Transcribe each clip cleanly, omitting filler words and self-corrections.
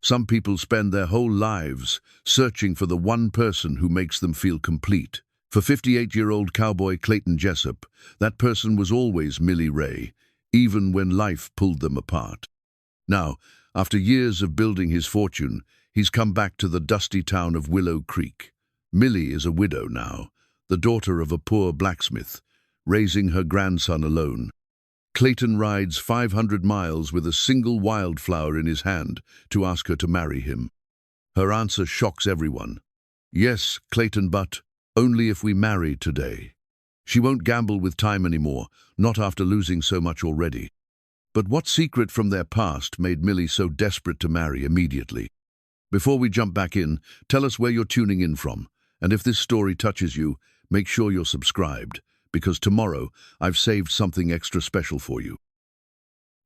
Some people spend their whole lives searching for the one person who makes them feel complete. For 58-year-old cowboy Clayton Jessup, that person was always Millie Rae, even when life pulled them apart. Now, after years of building his fortune, he's come back to the dusty town of Willow Creek. Millie is a widow now, the daughter of a poor blacksmith, raising her grandson alone. Clayton rides 500 miles with a single wildflower in his hand to ask her to marry him. Her answer shocks everyone. Yes, Clayton, but only if we marry today. She won't gamble with time anymore, not after losing so much already. But what secret from their past made Millie so desperate to marry immediately? Before we jump back in, tell us where you're tuning in from. And if this story touches you, make sure you're subscribed, because tomorrow I've saved something extra special for you.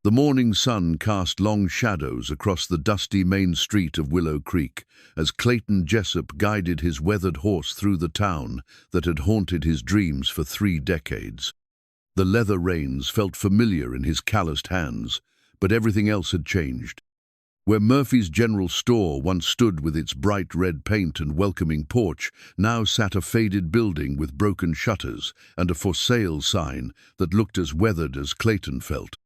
The morning sun cast long shadows across the dusty main street of Willow Creek as Clayton Jessup guided his weathered horse through the town that had haunted his dreams for 3 decades. The leather reins felt familiar in his calloused hands, but everything else had changed. Where Murphy's General Store once stood with its bright red paint and welcoming porch, now sat a faded building with broken shutters and a for sale sign that looked as weathered as Clayton felt.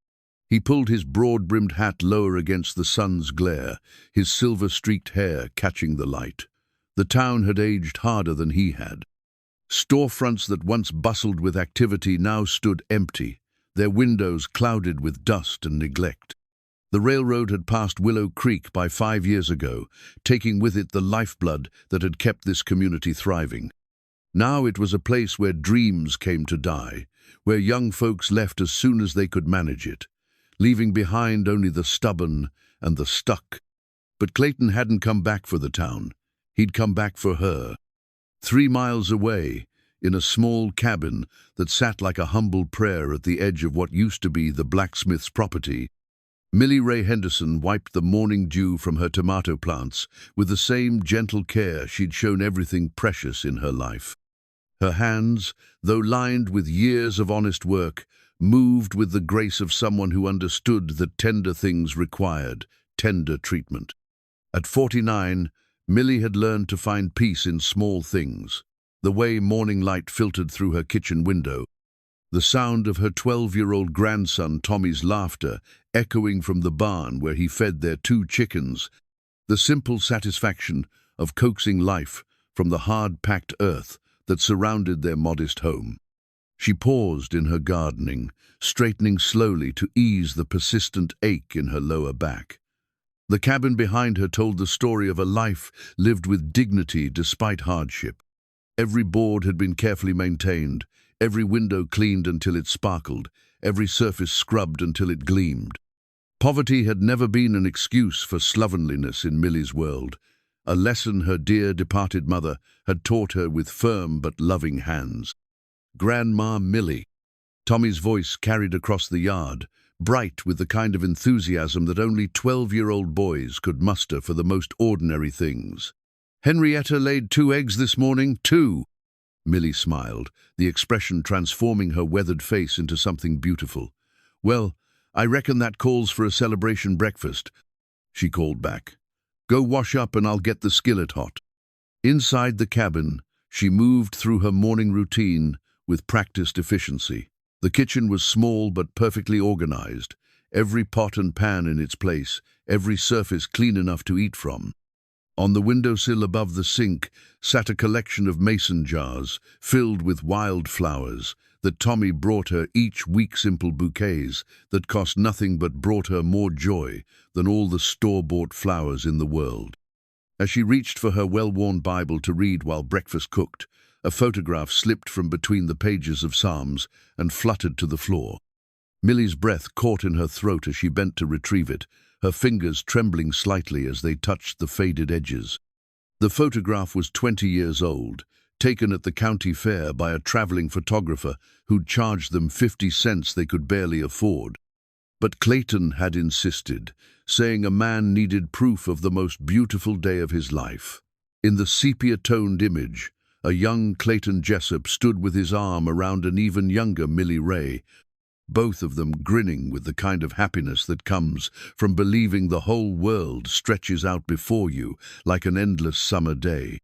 He pulled his broad-brimmed hat lower against the sun's glare, his silver-streaked hair catching the light. The town had aged harder than he had. Storefronts that once bustled with activity now stood empty, their windows clouded with dust and neglect. The railroad had passed Willow Creek by 5 years ago, taking with it the lifeblood that had kept this community thriving. Now it was a place where dreams came to die, where young folks left as soon as they could manage it, leaving behind only the stubborn and the stuck. But Clayton hadn't come back for the town. He'd come back for her. 3 miles away, in a small cabin that sat like a humble prayer at the edge of what used to be the blacksmith's property, Millie Rae Henderson wiped the morning dew from her tomato plants with the same gentle care she'd shown everything precious in her life. Her hands, though lined with years of honest work, moved with the grace of someone who understood that tender things required tender treatment. At 49, Millie had learned to find peace in small things, the way morning light filtered through her kitchen window, the sound of her 12-year-old grandson Tommy's laughter echoing from the barn where he fed their 2 chickens, the simple satisfaction of coaxing life from the hard-packed earth that surrounded their modest home. She paused in her gardening, straightening slowly to ease the persistent ache in her lower back. The cabin behind her told the story of a life lived with dignity despite hardship. Every board had been carefully maintained, every window cleaned until it sparkled, every surface scrubbed until it gleamed. Poverty had never been an excuse for slovenliness in Millie's world, a lesson her dear departed mother had taught her with firm but loving hands. Grandma Millie. Tommy's voice carried across the yard, bright with the kind of enthusiasm that only 12-year-old boys could muster for the most ordinary things. Henrietta laid 2 eggs this morning, 2. Millie smiled, the expression transforming her weathered face into something beautiful. Well, I reckon that calls for a celebration breakfast, she called back. Go wash up and I'll get the skillet hot. Inside the cabin, she moved through her morning routine with practiced efficiency. The kitchen was small but perfectly organized, every pot and pan in its place, every surface clean enough to eat from. On the windowsill above the sink sat a collection of mason jars filled with wildflowers that Tommy brought her each week, simple bouquets that cost nothing but brought her more joy than all the store-bought flowers in the world. As she reached for her well-worn Bible to read while breakfast cooked, a photograph slipped from between the pages of Psalms and fluttered to the floor. Millie's breath caught in her throat as she bent to retrieve it, her fingers trembling slightly as they touched the faded edges. The photograph was 20 years old, taken at the county fair by a traveling photographer who'd charged them 50 cents they could barely afford. But Clayton had insisted, saying a man needed proof of the most beautiful day of his life. In the sepia-toned image, a young Clayton Jessup stood with his arm around an even younger Millie Rae, both of them grinning with the kind of happiness that comes from believing the whole world stretches out before you like an endless summer day.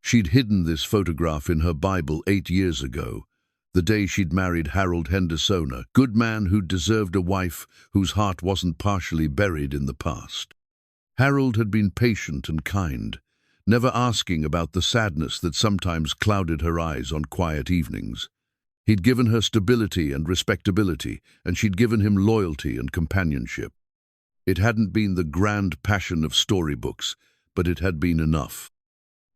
She'd hidden this photograph in her Bible 8 years ago, the day she'd married Harold Henderson, a good man who'd deserved a wife whose heart wasn't partially buried in the past. Harold had been patient and kind, never asking about the sadness that sometimes clouded her eyes on quiet evenings. He'd given her stability and respectability, and she'd given him loyalty and companionship. It hadn't been the grand passion of storybooks, but it had been enough.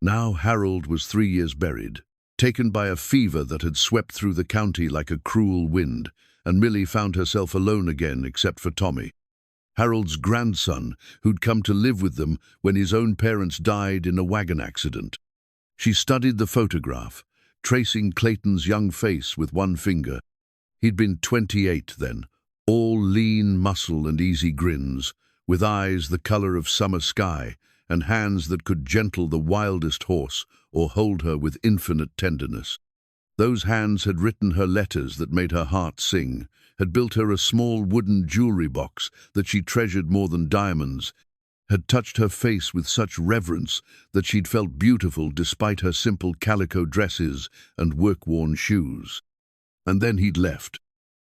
Now Harold was 3 years buried, taken by a fever that had swept through the county like a cruel wind, and Millie found herself alone again except for Tommy, Harold's grandson, who'd come to live with them when his own parents died in a wagon accident. She studied the photograph, tracing Clayton's young face with one finger. He'd been 28 then, all lean muscle and easy grins, with eyes the color of summer sky and hands that could gentle the wildest horse or hold her with infinite tenderness. Those hands had written her letters that made her heart sing, had built her a small wooden jewelry box that she treasured more than diamonds, had touched her face with such reverence that she'd felt beautiful despite her simple calico dresses and work-worn shoes. And then he'd left.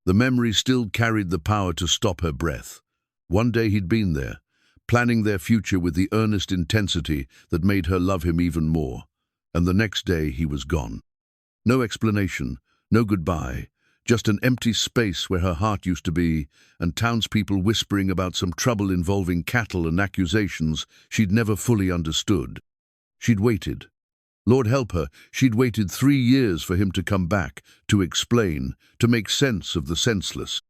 The memory still carried the power to stop her breath. One day he'd been there, planning their future with the earnest intensity that made her love him even more, and the next day he was gone. No explanation, no goodbye, just an empty space where her heart used to be, and townspeople whispering about some trouble involving cattle and accusations she'd never fully understood. She'd waited. Lord help her, she'd waited 3 years for him to come back, to explain, to make sense of the senseless.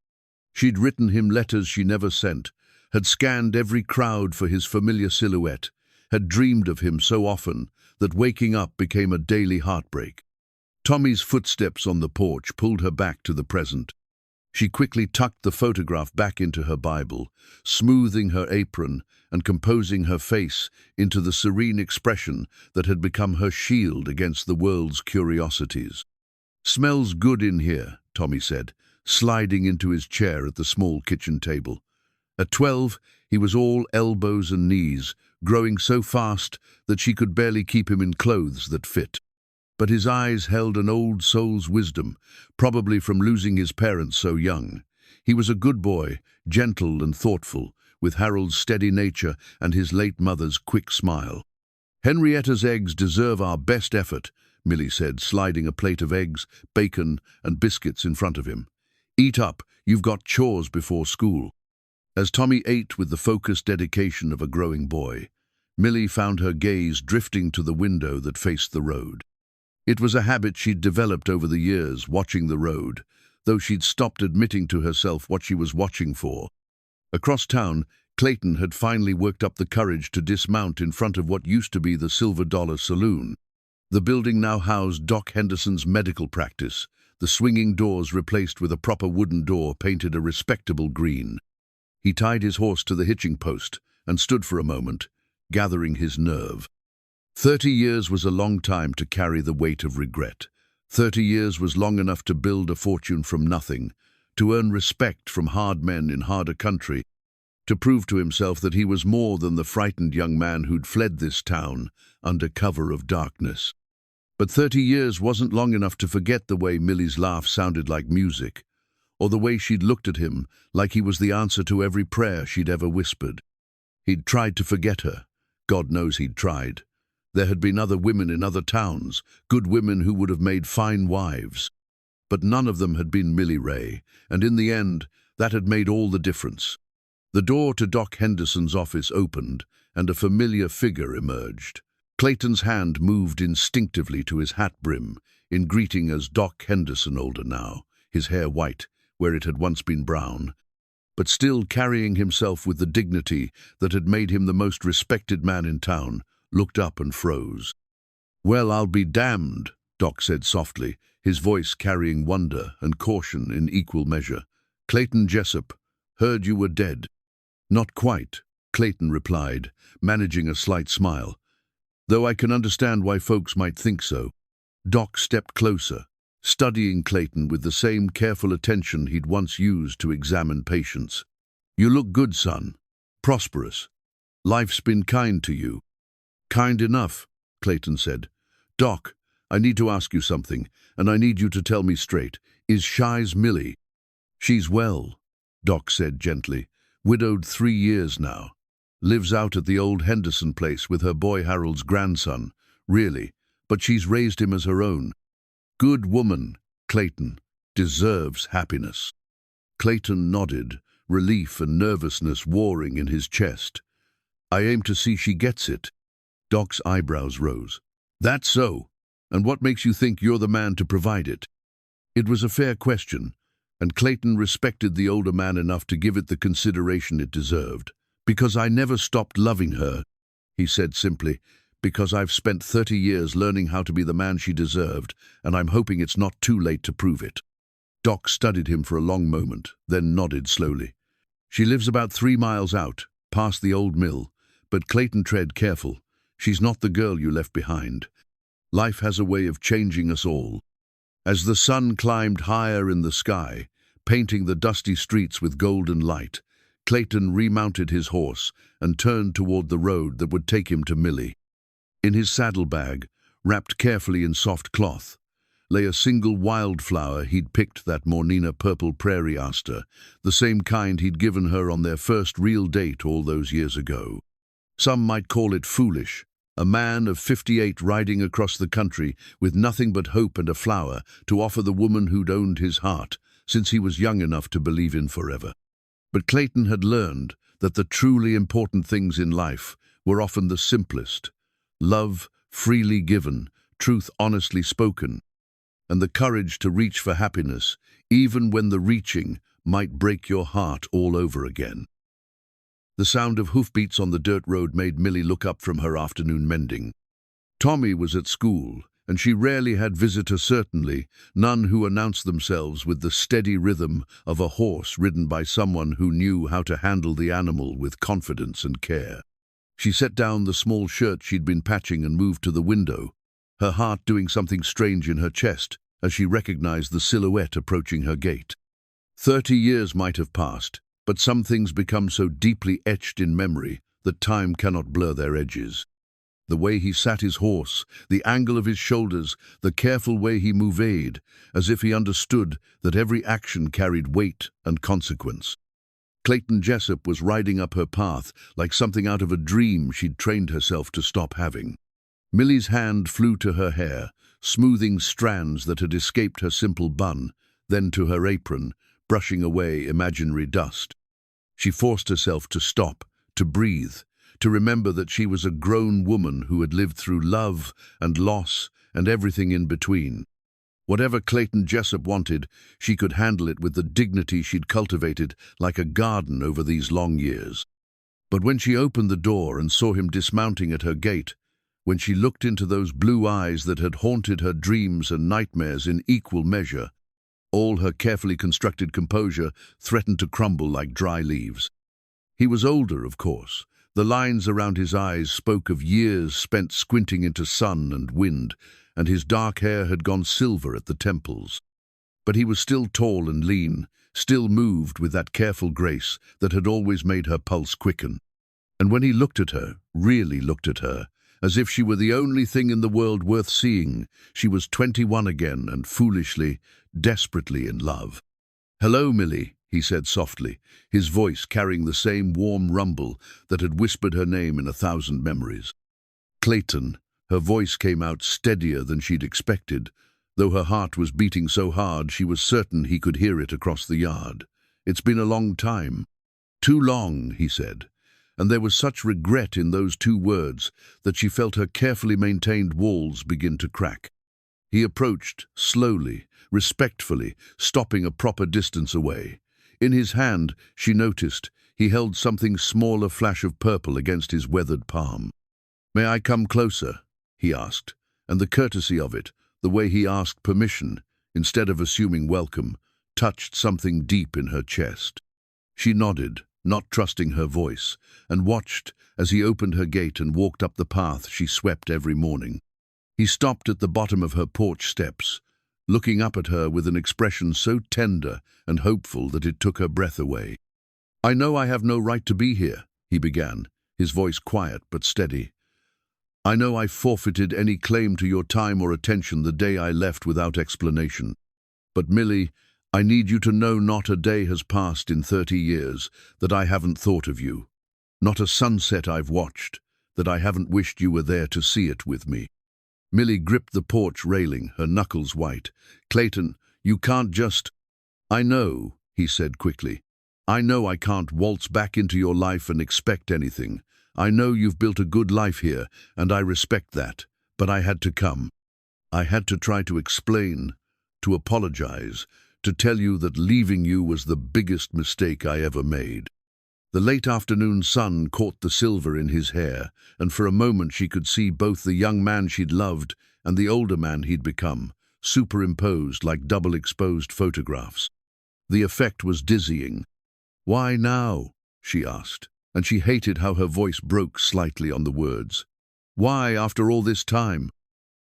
She'd written him letters she never sent, had scanned every crowd for his familiar silhouette, had dreamed of him so often that waking up became a daily heartbreak. Tommy's footsteps on the porch pulled her back to the present. She quickly tucked the photograph back into her Bible, smoothing her apron and composing her face into the serene expression that had become her shield against the world's curiosities. "Smells good in here," Tommy said, sliding into his chair at the small kitchen table. At 12, he was all elbows and knees, growing so fast that she could barely keep him in clothes that fit. But his eyes held an old soul's wisdom, probably from losing his parents so young. He was a good boy, gentle and thoughtful, with Harold's steady nature and his late mother's quick smile. "Henrietta's eggs deserve our best effort," Millie said, sliding a plate of eggs, bacon, and biscuits in front of him. "Eat up, you've got chores before school." As Tommy ate with the focused dedication of a growing boy, Millie found her gaze drifting to the window that faced the road. It was a habit she'd developed over the years, watching the road, though she'd stopped admitting to herself what she was watching for. Across town, Clayton had finally worked up the courage to dismount in front of what used to be the Silver Dollar Saloon. The building now housed Doc Henderson's medical practice, the swinging doors replaced with a proper wooden door painted a respectable green. He tied his horse to the hitching post and stood for a moment, gathering his nerve. 30 years was a long time to carry the weight of regret. 30 years was long enough to build a fortune from nothing, to earn respect from hard men in harder country, to prove to himself that he was more than the frightened young man who'd fled this town under cover of darkness. But 30 years wasn't long enough to forget the way Millie's laugh sounded like music, or the way she'd looked at him like he was the answer to every prayer she'd ever whispered. He'd tried to forget her. God knows he'd tried. There had been other women in other towns, good women who would have made fine wives. But none of them had been Millie Rae, and in the end, that had made all the difference. The door to Doc Henderson's office opened, and a familiar figure emerged. Clayton's hand moved instinctively to his hat brim, in greeting as Doc Henderson, older now, his hair white, where it had once been brown, but still carrying himself with the dignity that had made him the most respected man in town, looked up and froze. "Well, I'll be damned," Doc said softly, his voice carrying wonder and caution in equal measure. "Clayton Jessup, heard you were dead." "Not quite," Clayton replied, managing a slight smile, "though I can understand why folks might think so." Doc stepped closer, studying Clayton with the same careful attention he'd once used to examine patients. "You look good, son. Prosperous. Life's been kind to you." "Kind enough," Clayton said. "Doc, I need to ask you something, and I need you to tell me straight. Is Shy's Millie?" "She's well," Doc said gently. "Widowed 3 years now. Lives out at the old Henderson place with her boy Harold's grandson. Really, but she's raised him as her own. Good woman, Clayton. Deserves happiness." Clayton nodded, relief and nervousness warring in his chest. "I aim to see she gets it." Doc's eyebrows rose. "That's so. And what makes you think you're the man to provide it?" It was a fair question, and Clayton respected the older man enough to give it the consideration it deserved. "Because I never stopped loving her," he said simply. "Because I've spent 30 years learning how to be the man she deserved, and I'm hoping it's not too late to prove it." Doc studied him for a long moment, then nodded slowly. "She lives about 3 miles out, past the old mill, but Clayton, tread careful. She's not the girl you left behind. Life has a way of changing us all." As the sun climbed higher in the sky, painting the dusty streets with golden light, Clayton remounted his horse and turned toward the road that would take him to Millie. In his saddlebag, wrapped carefully in soft cloth, lay a single wildflower he'd picked that mornina purple prairie aster, the same kind he'd given her on their first real date all those years ago. Some might call it foolish, a man of 58 riding across the country with nothing but hope and a flower to offer the woman who'd owned his heart since he was young enough to believe in forever. But Clayton had learned that the truly important things in life were often the simplest: love freely given, truth honestly spoken, and the courage to reach for happiness, even when the reaching might break your heart all over again. The sound of hoofbeats on the dirt road made Millie look up from her afternoon mending. Tommy was at school, and she rarely had visitors, certainly none who announced themselves with the steady rhythm of a horse ridden by someone who knew how to handle the animal with confidence and care. She set down the small shirt she'd been patching and moved to the window, her heart doing something strange in her chest as she recognized the silhouette approaching her gate. 30 years might have passed, but some things become so deeply etched in memory that time cannot blur their edges. The way he sat his horse, the angle of his shoulders, the careful way he moved, as if he understood that every action carried weight and consequence. Clayton Jessup was riding up her path like something out of a dream she'd trained herself to stop having. Millie's hand flew to her hair, smoothing strands that had escaped her simple bun, then to her apron, brushing away imaginary dust. She forced herself to stop, to breathe, to remember that she was a grown woman who had lived through love and loss and everything in between. Whatever Clayton Jessup wanted, she could handle it with the dignity she'd cultivated like a garden over these long years. But when she opened the door and saw him dismounting at her gate, when she looked into those blue eyes that had haunted her dreams and nightmares in equal measure, all her carefully constructed composure threatened to crumble like dry leaves. He was older, of course. The lines around his eyes spoke of years spent squinting into sun and wind, and his dark hair had gone silver at the temples. But he was still tall and lean, still moved with that careful grace that had always made her pulse quicken. And when he looked at her, really looked at her, as if she were the only thing in the world worth seeing, she was 21 again and foolishly, desperately in love. "Hello, Millie," he said softly, his voice carrying the same warm rumble that had whispered her name in 1,000 memories. "Clayton." Her voice came out steadier than she'd expected, though her heart was beating so hard she was certain he could hear it across the yard. "It's been a long time." "Too long," he said, and there was such regret in those 2 words that she felt her carefully maintained walls begin to crack. He approached, slowly, respectfully, stopping a proper distance away. In his hand, she noticed, he held something small, a flash of purple against his weathered palm. "May I come closer?" he asked, and the courtesy of it, the way he asked permission, instead of assuming welcome, touched something deep in her chest. She nodded, not trusting her voice, and watched as he opened her gate and walked up the path she swept every morning. He stopped at the bottom of her porch steps, looking up at her with an expression so tender and hopeful that it took her breath away. "I know I have no right to be here," he began, his voice quiet but steady. "I know I forfeited any claim to your time or attention the day I left without explanation. But Millie, I need you to know not a day has passed in 30 years that I haven't thought of you. Not a sunset I've watched that I haven't wished you were there to see it with me." Millie gripped the porch railing, her knuckles white. "Clayton, you can't just—" "I know," he said quickly. "I know I can't waltz back into your life and expect anything. I know you've built a good life here, and I respect that. But I had to come. I had to try to explain, to apologize, to tell you that leaving you was the biggest mistake I ever made." The late afternoon sun caught the silver in his hair, and for a moment she could see both the young man she'd loved and the older man he'd become, superimposed like double-exposed photographs. The effect was dizzying. "Why now?" she asked, and she hated how her voice broke slightly on the words. "Why, after all this time?"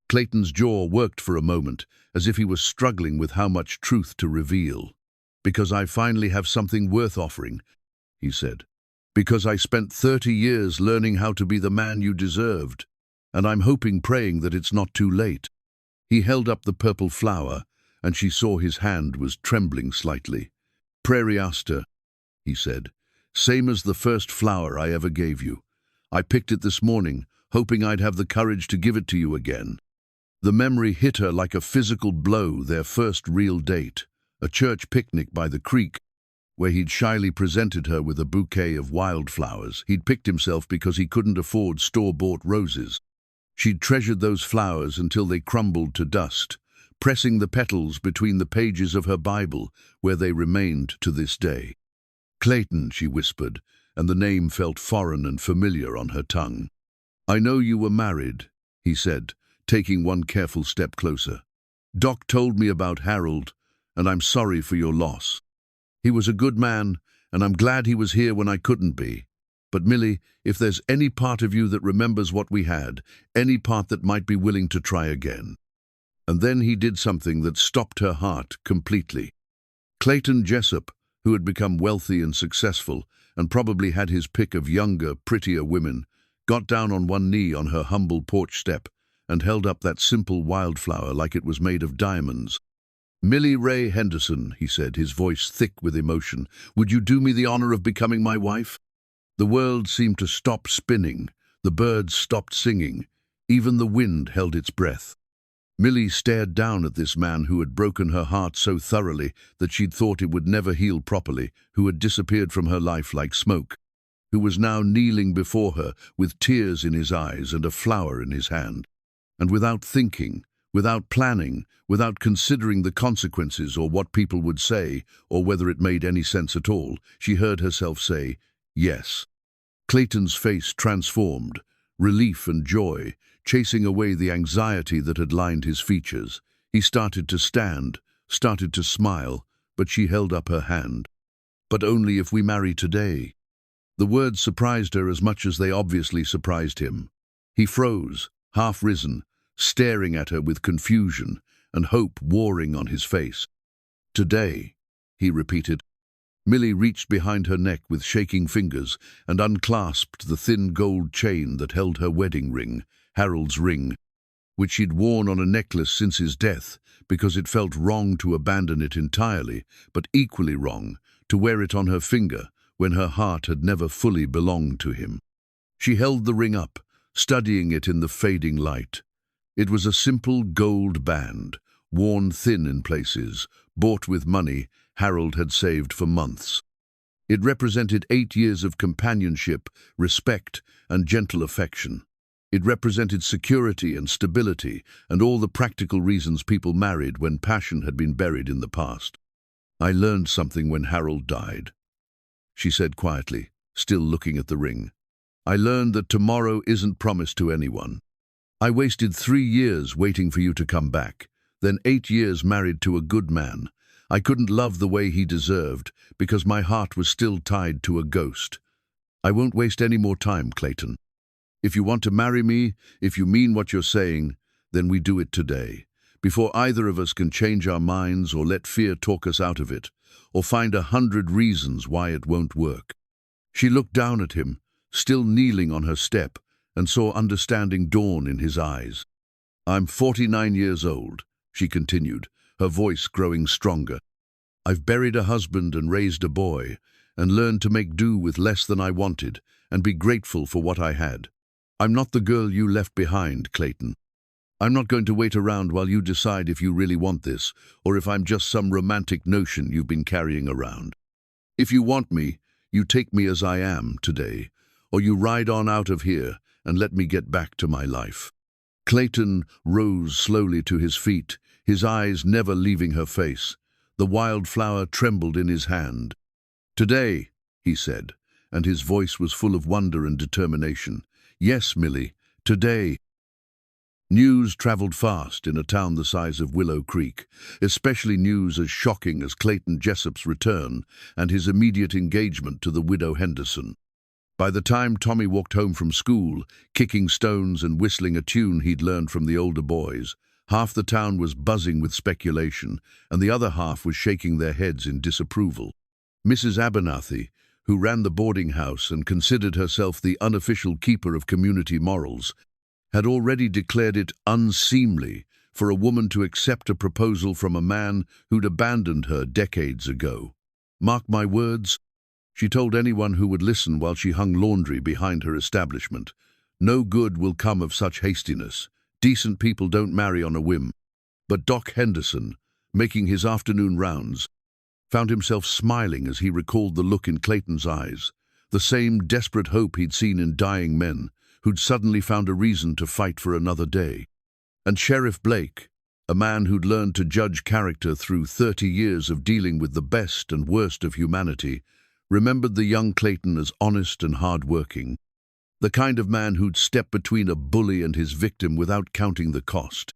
Clayton's jaw worked for a moment, as if he was struggling with how much truth to reveal. "Because I finally have something worth offering," he said. "Because I spent 30 years learning how to be the man you deserved, and I'm hoping, praying that it's not too late." He held up the purple flower, and she saw his hand was trembling slightly. "Prairie aster," he said. "Same as the first flower I ever gave you. I picked it this morning, hoping I'd have the courage to give it to you again." The memory hit her like a physical blow, their first real date, a church picnic by the creek, where he'd shyly presented her with a bouquet of wildflowers. He'd picked himself because he couldn't afford store-bought roses. She'd treasured those flowers until they crumbled to dust, pressing the petals between the pages of her Bible, where they remained to this day. "Clayton," she whispered, and the name felt foreign and familiar on her tongue. "I know you were married," he said, taking one careful step closer. "Doc told me about Harold, and I'm sorry for your loss. He was a good man, and I'm glad he was here when I couldn't be. But Millie, if there's any part of you that remembers what we had, any part that might be willing to try again." And then he did something that stopped her heart completely. Clayton Jessup, who had become wealthy and successful, and probably had his pick of younger, prettier women, got down on one knee on her humble porch step and held up that simple wildflower like it was made of diamonds. "Millie Rae Henderson," he said, his voice thick with emotion, "would you do me the honor of becoming my wife?" The world seemed to stop spinning, the birds stopped singing, even the wind held its breath. Millie stared down at this man who had broken her heart so thoroughly that she'd thought it would never heal properly, who had disappeared from her life like smoke, who was now kneeling before her with tears in his eyes and a flower in his hand. And without thinking, without planning, without considering the consequences or what people would say, or whether it made any sense at all, she heard herself say, "Yes." Clayton's face transformed, relief and joy, chasing away the anxiety that had lined his features. He started to stand, started to smile, but she held up her hand. "But only if we marry today." The words surprised her as much as they obviously surprised him. He froze, half risen, staring at her with confusion and hope warring on his face. "Today," he repeated. Millie reached behind her neck with shaking fingers and unclasped the thin gold chain that held her wedding ring, Harold's ring, which she'd worn on a necklace since his death because it felt wrong to abandon it entirely, but equally wrong to wear it on her finger when her heart had never fully belonged to him. She held the ring up, studying it in the fading light. It was a simple gold band, worn thin in places, bought with money Harold had saved for months. It represented 8 years of companionship, respect, and gentle affection. It represented security and stability, and all the practical reasons people married when passion had been buried in the past. "I learned something when Harold died," she said quietly, still looking at the ring. "I learned that tomorrow isn't promised to anyone. I wasted 3 years waiting for you to come back, then 8 years married to a good man. I couldn't love the way he deserved because my heart was still tied to a ghost. I won't waste any more time, Clayton. If you want to marry me, if you mean what you're saying, then we do it today. before either of us can change our minds or let fear talk us out of it, or find 100 reasons why it won't work. She looked down at him, still kneeling on her step, and saw understanding dawn in his eyes. "I'm 49 years old," she continued, her voice growing stronger. "I've buried a husband and raised a boy, and learned to make do with less than I wanted, and be grateful for what I had. I'm not the girl you left behind, Clayton. I'm not going to wait around while you decide if you really want this, or if I'm just some romantic notion you've been carrying around. If you want me, you take me as I am today, or you ride on out of here and let me get back to my life." Clayton rose slowly to his feet, his eyes never leaving her face. The wildflower trembled in his hand. "Today," he said, and his voice was full of wonder and determination. "Yes, Millie, today." News traveled fast in a town the size of Willow Creek, especially news as shocking as Clayton Jessup's return and his immediate engagement to the widow Henderson. By the time Tommy walked home from school, kicking stones and whistling a tune he'd learned from the older boys, half the town was buzzing with speculation, and the other half was shaking their heads in disapproval. Mrs. Abernathy, who ran the boarding house and considered herself the unofficial keeper of community morals, had already declared it unseemly for a woman to accept a proposal from a man who'd abandoned her decades ago. "Mark my words," she told anyone who would listen while she hung laundry behind her establishment, "no good will come of such hastiness. Decent people don't marry on a whim." But Doc Henderson, making his afternoon rounds, found himself smiling as he recalled the look in Clayton's eyes, the same desperate hope he'd seen in dying men who'd suddenly found a reason to fight for another day. And Sheriff Blake, a man who'd learned to judge character through 30 years of dealing with the best and worst of humanity, remembered the young Clayton as honest and hard-working, the kind of man who'd step between a bully and his victim without counting the cost.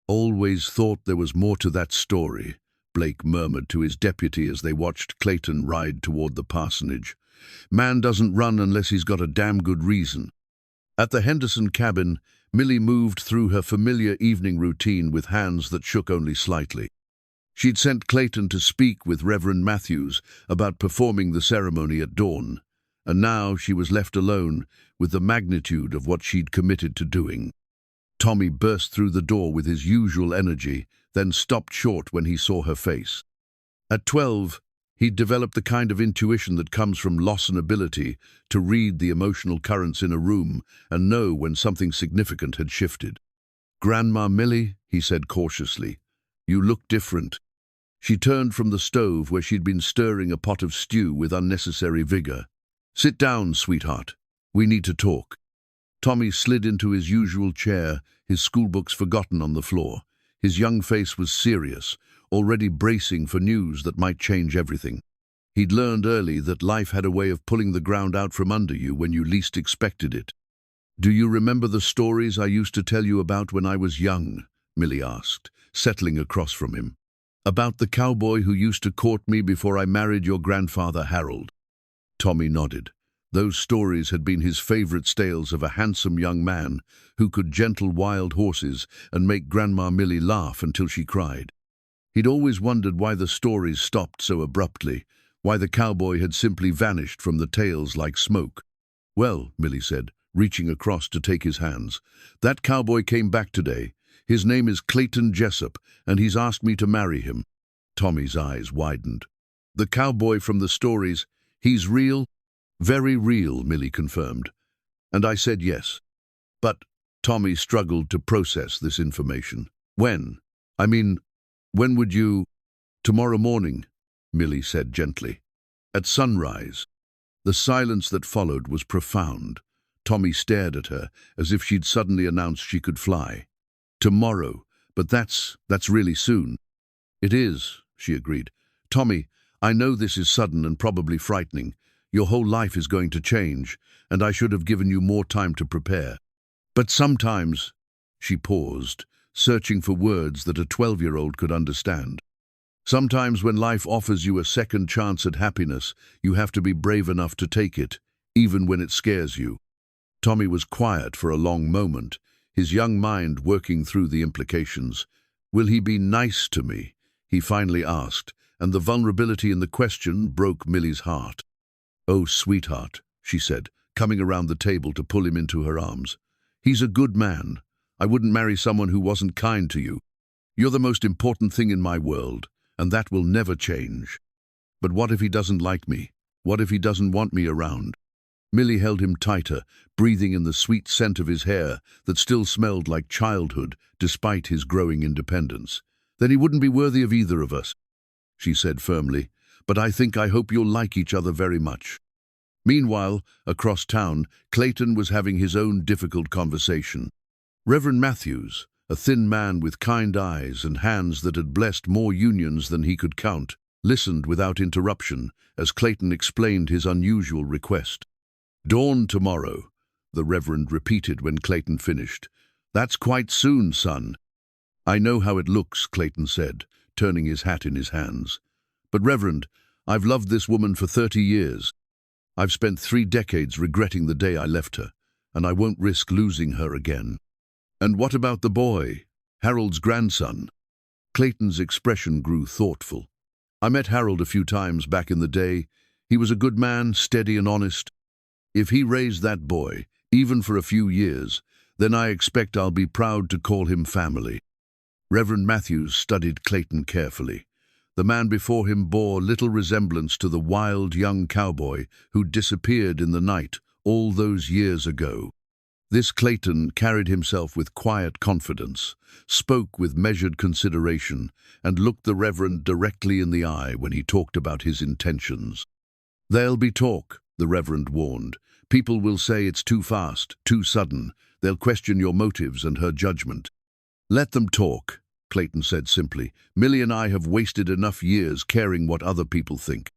"Always thought there was more to that story," Blake murmured to his deputy as they watched Clayton ride toward the parsonage. "Man doesn't run unless he's got a damn good reason." At the Henderson cabin, Millie moved through her familiar evening routine with hands that shook only slightly. She'd sent Clayton to speak with Reverend Matthews about performing the ceremony at dawn, and now she was left alone with the magnitude of what she'd committed to doing. Tommy burst through the door with his usual energy, then stopped short when he saw her face. At 12, he'd developed the kind of intuition that comes from loss and ability to read the emotional currents in a room and know when something significant had shifted. "Grandma Millie," he said cautiously, "you look different." She turned from the stove where she'd been stirring a pot of stew with unnecessary vigor. "Sit down, sweetheart. We need to talk." Tommy slid into his usual chair, his schoolbooks forgotten on the floor. His young face was serious, already bracing for news that might change everything. He'd learned early that life had a way of pulling the ground out from under you when you least expected it. "Do you remember the stories I used to tell you about when I was young?" Millie asked, settling across from him. "About the cowboy who used to court me before I married your grandfather Harold?" Tommy nodded. Those stories had been his favorite tales of a handsome young man who could gentle wild horses and make Grandma Millie laugh until she cried. He'd always wondered why the stories stopped so abruptly, why the cowboy had simply vanished from the tales like smoke. "Well," Millie said, reaching across to take his hands, "that cowboy came back today. His name is Clayton Jessup, and he's asked me to marry him." Tommy's eyes widened. "The cowboy from the stories, he's real?" "Very real," Millie confirmed. "And I said yes." "But," Tommy struggled to process this information. "When? I mean, when would you—" "Tomorrow morning," Millie said gently. "At sunrise." The silence that followed was profound. Tommy stared at her, as if she'd suddenly announced she could fly. "Tomorrow, but that's really soon." "It is," she agreed. "Tommy, I know this is sudden and probably frightening. Your whole life is going to change, and I should have given you more time to prepare. But sometimes—" She paused, searching for words that a 12-year-old could understand. "Sometimes when life offers you a second chance at happiness, you have to be brave enough to take it, even when it scares you." Tommy was quiet for a long moment, his young mind working through the implications. Will he be nice to me? He finally asked, and the vulnerability in the question broke Millie's heart. Oh, sweetheart, she said, coming around the table to pull him into her arms. He's a good man. I wouldn't marry someone who wasn't kind to you. You're the most important thing in my world, and that will never change. But what if he doesn't like me? What if he doesn't want me around? Millie held him tighter, breathing in the sweet scent of his hair that still smelled like childhood despite his growing independence. Then he wouldn't be worthy of either of us, she said firmly, but I hope you'll like each other very much. Meanwhile, across town, Clayton was having his own difficult conversation. Reverend Matthews, a thin man with kind eyes and hands that had blessed more unions than he could count, listened without interruption as Clayton explained his unusual request. "Dawn tomorrow," the Reverend repeated when Clayton finished. "That's quite soon, son." "I know how it looks," Clayton said, turning his hat in his hands. "But Reverend, I've loved this woman for 30 years. I've spent 3 decades regretting the day I left her, and I won't risk losing her again." "And what about the boy, Harold's grandson?" Clayton's expression grew thoughtful. "I met Harold a few times back in the day. He was a good man, steady and honest. If he raised that boy, even for a few years, then I expect I'll be proud to call him family." Reverend Matthews studied Clayton carefully. The man before him bore little resemblance to the wild young cowboy who disappeared in the night all those years ago. This Clayton carried himself with quiet confidence, spoke with measured consideration, and looked the Reverend directly in the eye when he talked about his intentions. "There'll be talk," the Reverend warned. "People will say it's too fast, too sudden. They'll question your motives and her judgment." "Let them talk," Clayton said simply. "Millie and I have wasted enough years caring what other people think."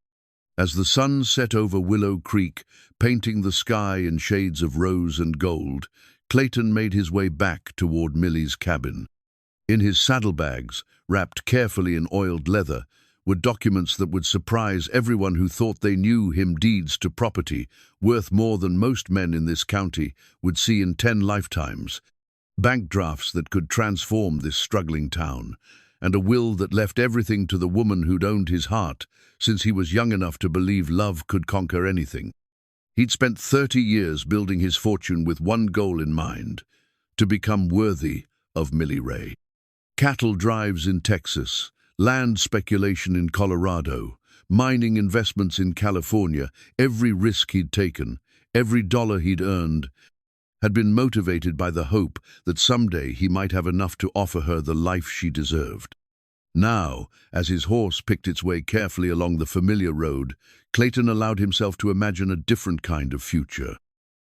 As the sun set over Willow Creek, painting the sky in shades of rose and gold, Clayton made his way back toward Millie's cabin. In his saddlebags, wrapped carefully in oiled leather, were documents that would surprise everyone who thought they knew him, deeds to property worth more than most men in this county would see in 10 lifetimes, bank drafts that could transform this struggling town, and a will that left everything to the woman who'd owned his heart since he was young enough to believe love could conquer anything. He'd spent 30 years building his fortune with one goal in mind: to become worthy of Millie Rae. Cattle drives in Texas, land speculation in Colorado, mining investments in California, every risk he'd taken, every dollar he'd earned, had been motivated by the hope that someday he might have enough to offer her the life she deserved. Now, as his horse picked its way carefully along the familiar road, Clayton allowed himself to imagine a different kind of future.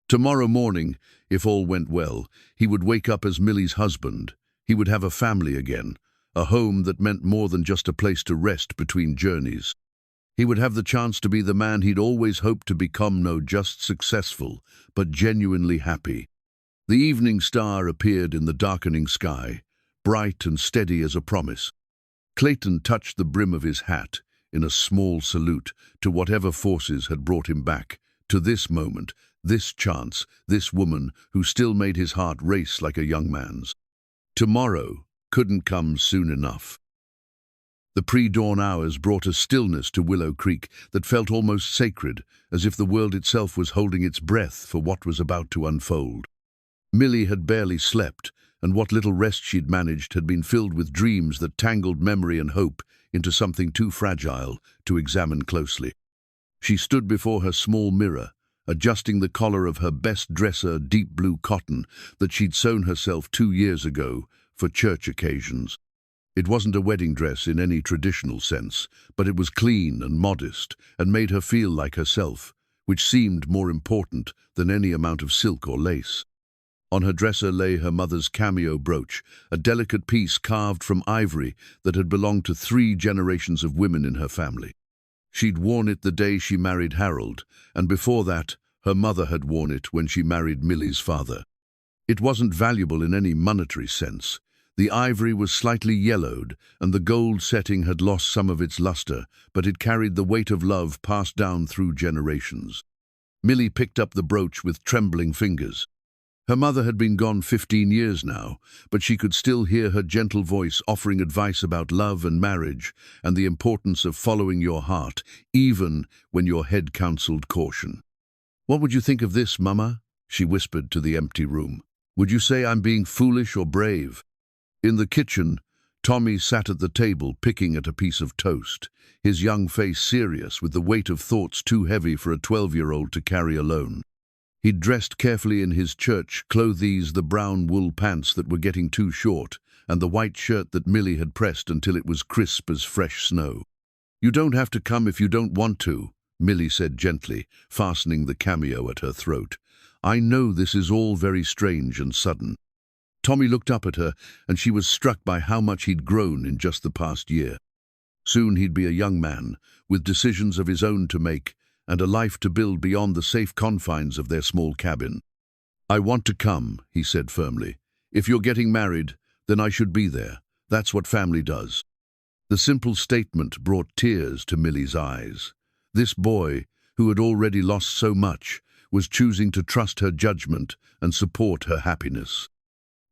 Tomorrow morning, if all went well, he would wake up as Millie's husband. He would have a family again, a home that meant more than just a place to rest between journeys. He would have the chance to be the man he'd always hoped to become, not just successful, but genuinely happy. The evening star appeared in the darkening sky, bright and steady as a promise. Clayton touched the brim of his hat in a small salute to whatever forces had brought him back, to this moment, this chance, this woman who still made his heart race like a young man's. Tomorrow couldn't come soon enough. The pre-dawn hours brought a stillness to Willow Creek that felt almost sacred, as if the world itself was holding its breath for what was about to unfold. Millie had barely slept, and what little rest she'd managed had been filled with dreams that tangled memory and hope into something too fragile to examine closely. She stood before her small mirror, adjusting the collar of her best dresser, deep blue cotton, that she'd sewn herself 2 years ago for church occasions. It wasn't a wedding dress in any traditional sense, but it was clean and modest and made her feel like herself, which seemed more important than any amount of silk or lace. On her dresser lay her mother's cameo brooch, a delicate piece carved from ivory that had belonged to 3 generations of women in her family. She'd worn it the day she married Harold, and before that, her mother had worn it when she married Millie's father. It wasn't valuable in any monetary sense. The ivory was slightly yellowed, and the gold setting had lost some of its luster, but it carried the weight of love passed down through generations. Millie picked up the brooch with trembling fingers. Her mother had been gone 15 years now, but she could still hear her gentle voice offering advice about love and marriage and the importance of following your heart, even when your head counseled caution. "What would you think of this, Mama?" she whispered to the empty room. "Would you say I'm being foolish or brave?" In the kitchen, Tommy sat at the table picking at a piece of toast, his young face serious with the weight of thoughts too heavy for a 12-year-old to carry alone. He'd dressed carefully in his church clothes, the brown wool pants that were getting too short, and the white shirt that Millie had pressed until it was crisp as fresh snow. "You don't have to come if you don't want to," Millie said gently, fastening the cameo at her throat. "I know this is all very strange and sudden." Tommy looked up at her, and she was struck by how much he'd grown in just the past year. Soon he'd be a young man, with decisions of his own to make, and a life to build beyond the safe confines of their small cabin. "I want to come," he said firmly. "If you're getting married, then I should be there. That's what family does." The simple statement brought tears to Millie's eyes. This boy, who had already lost so much, was choosing to trust her judgment and support her happiness.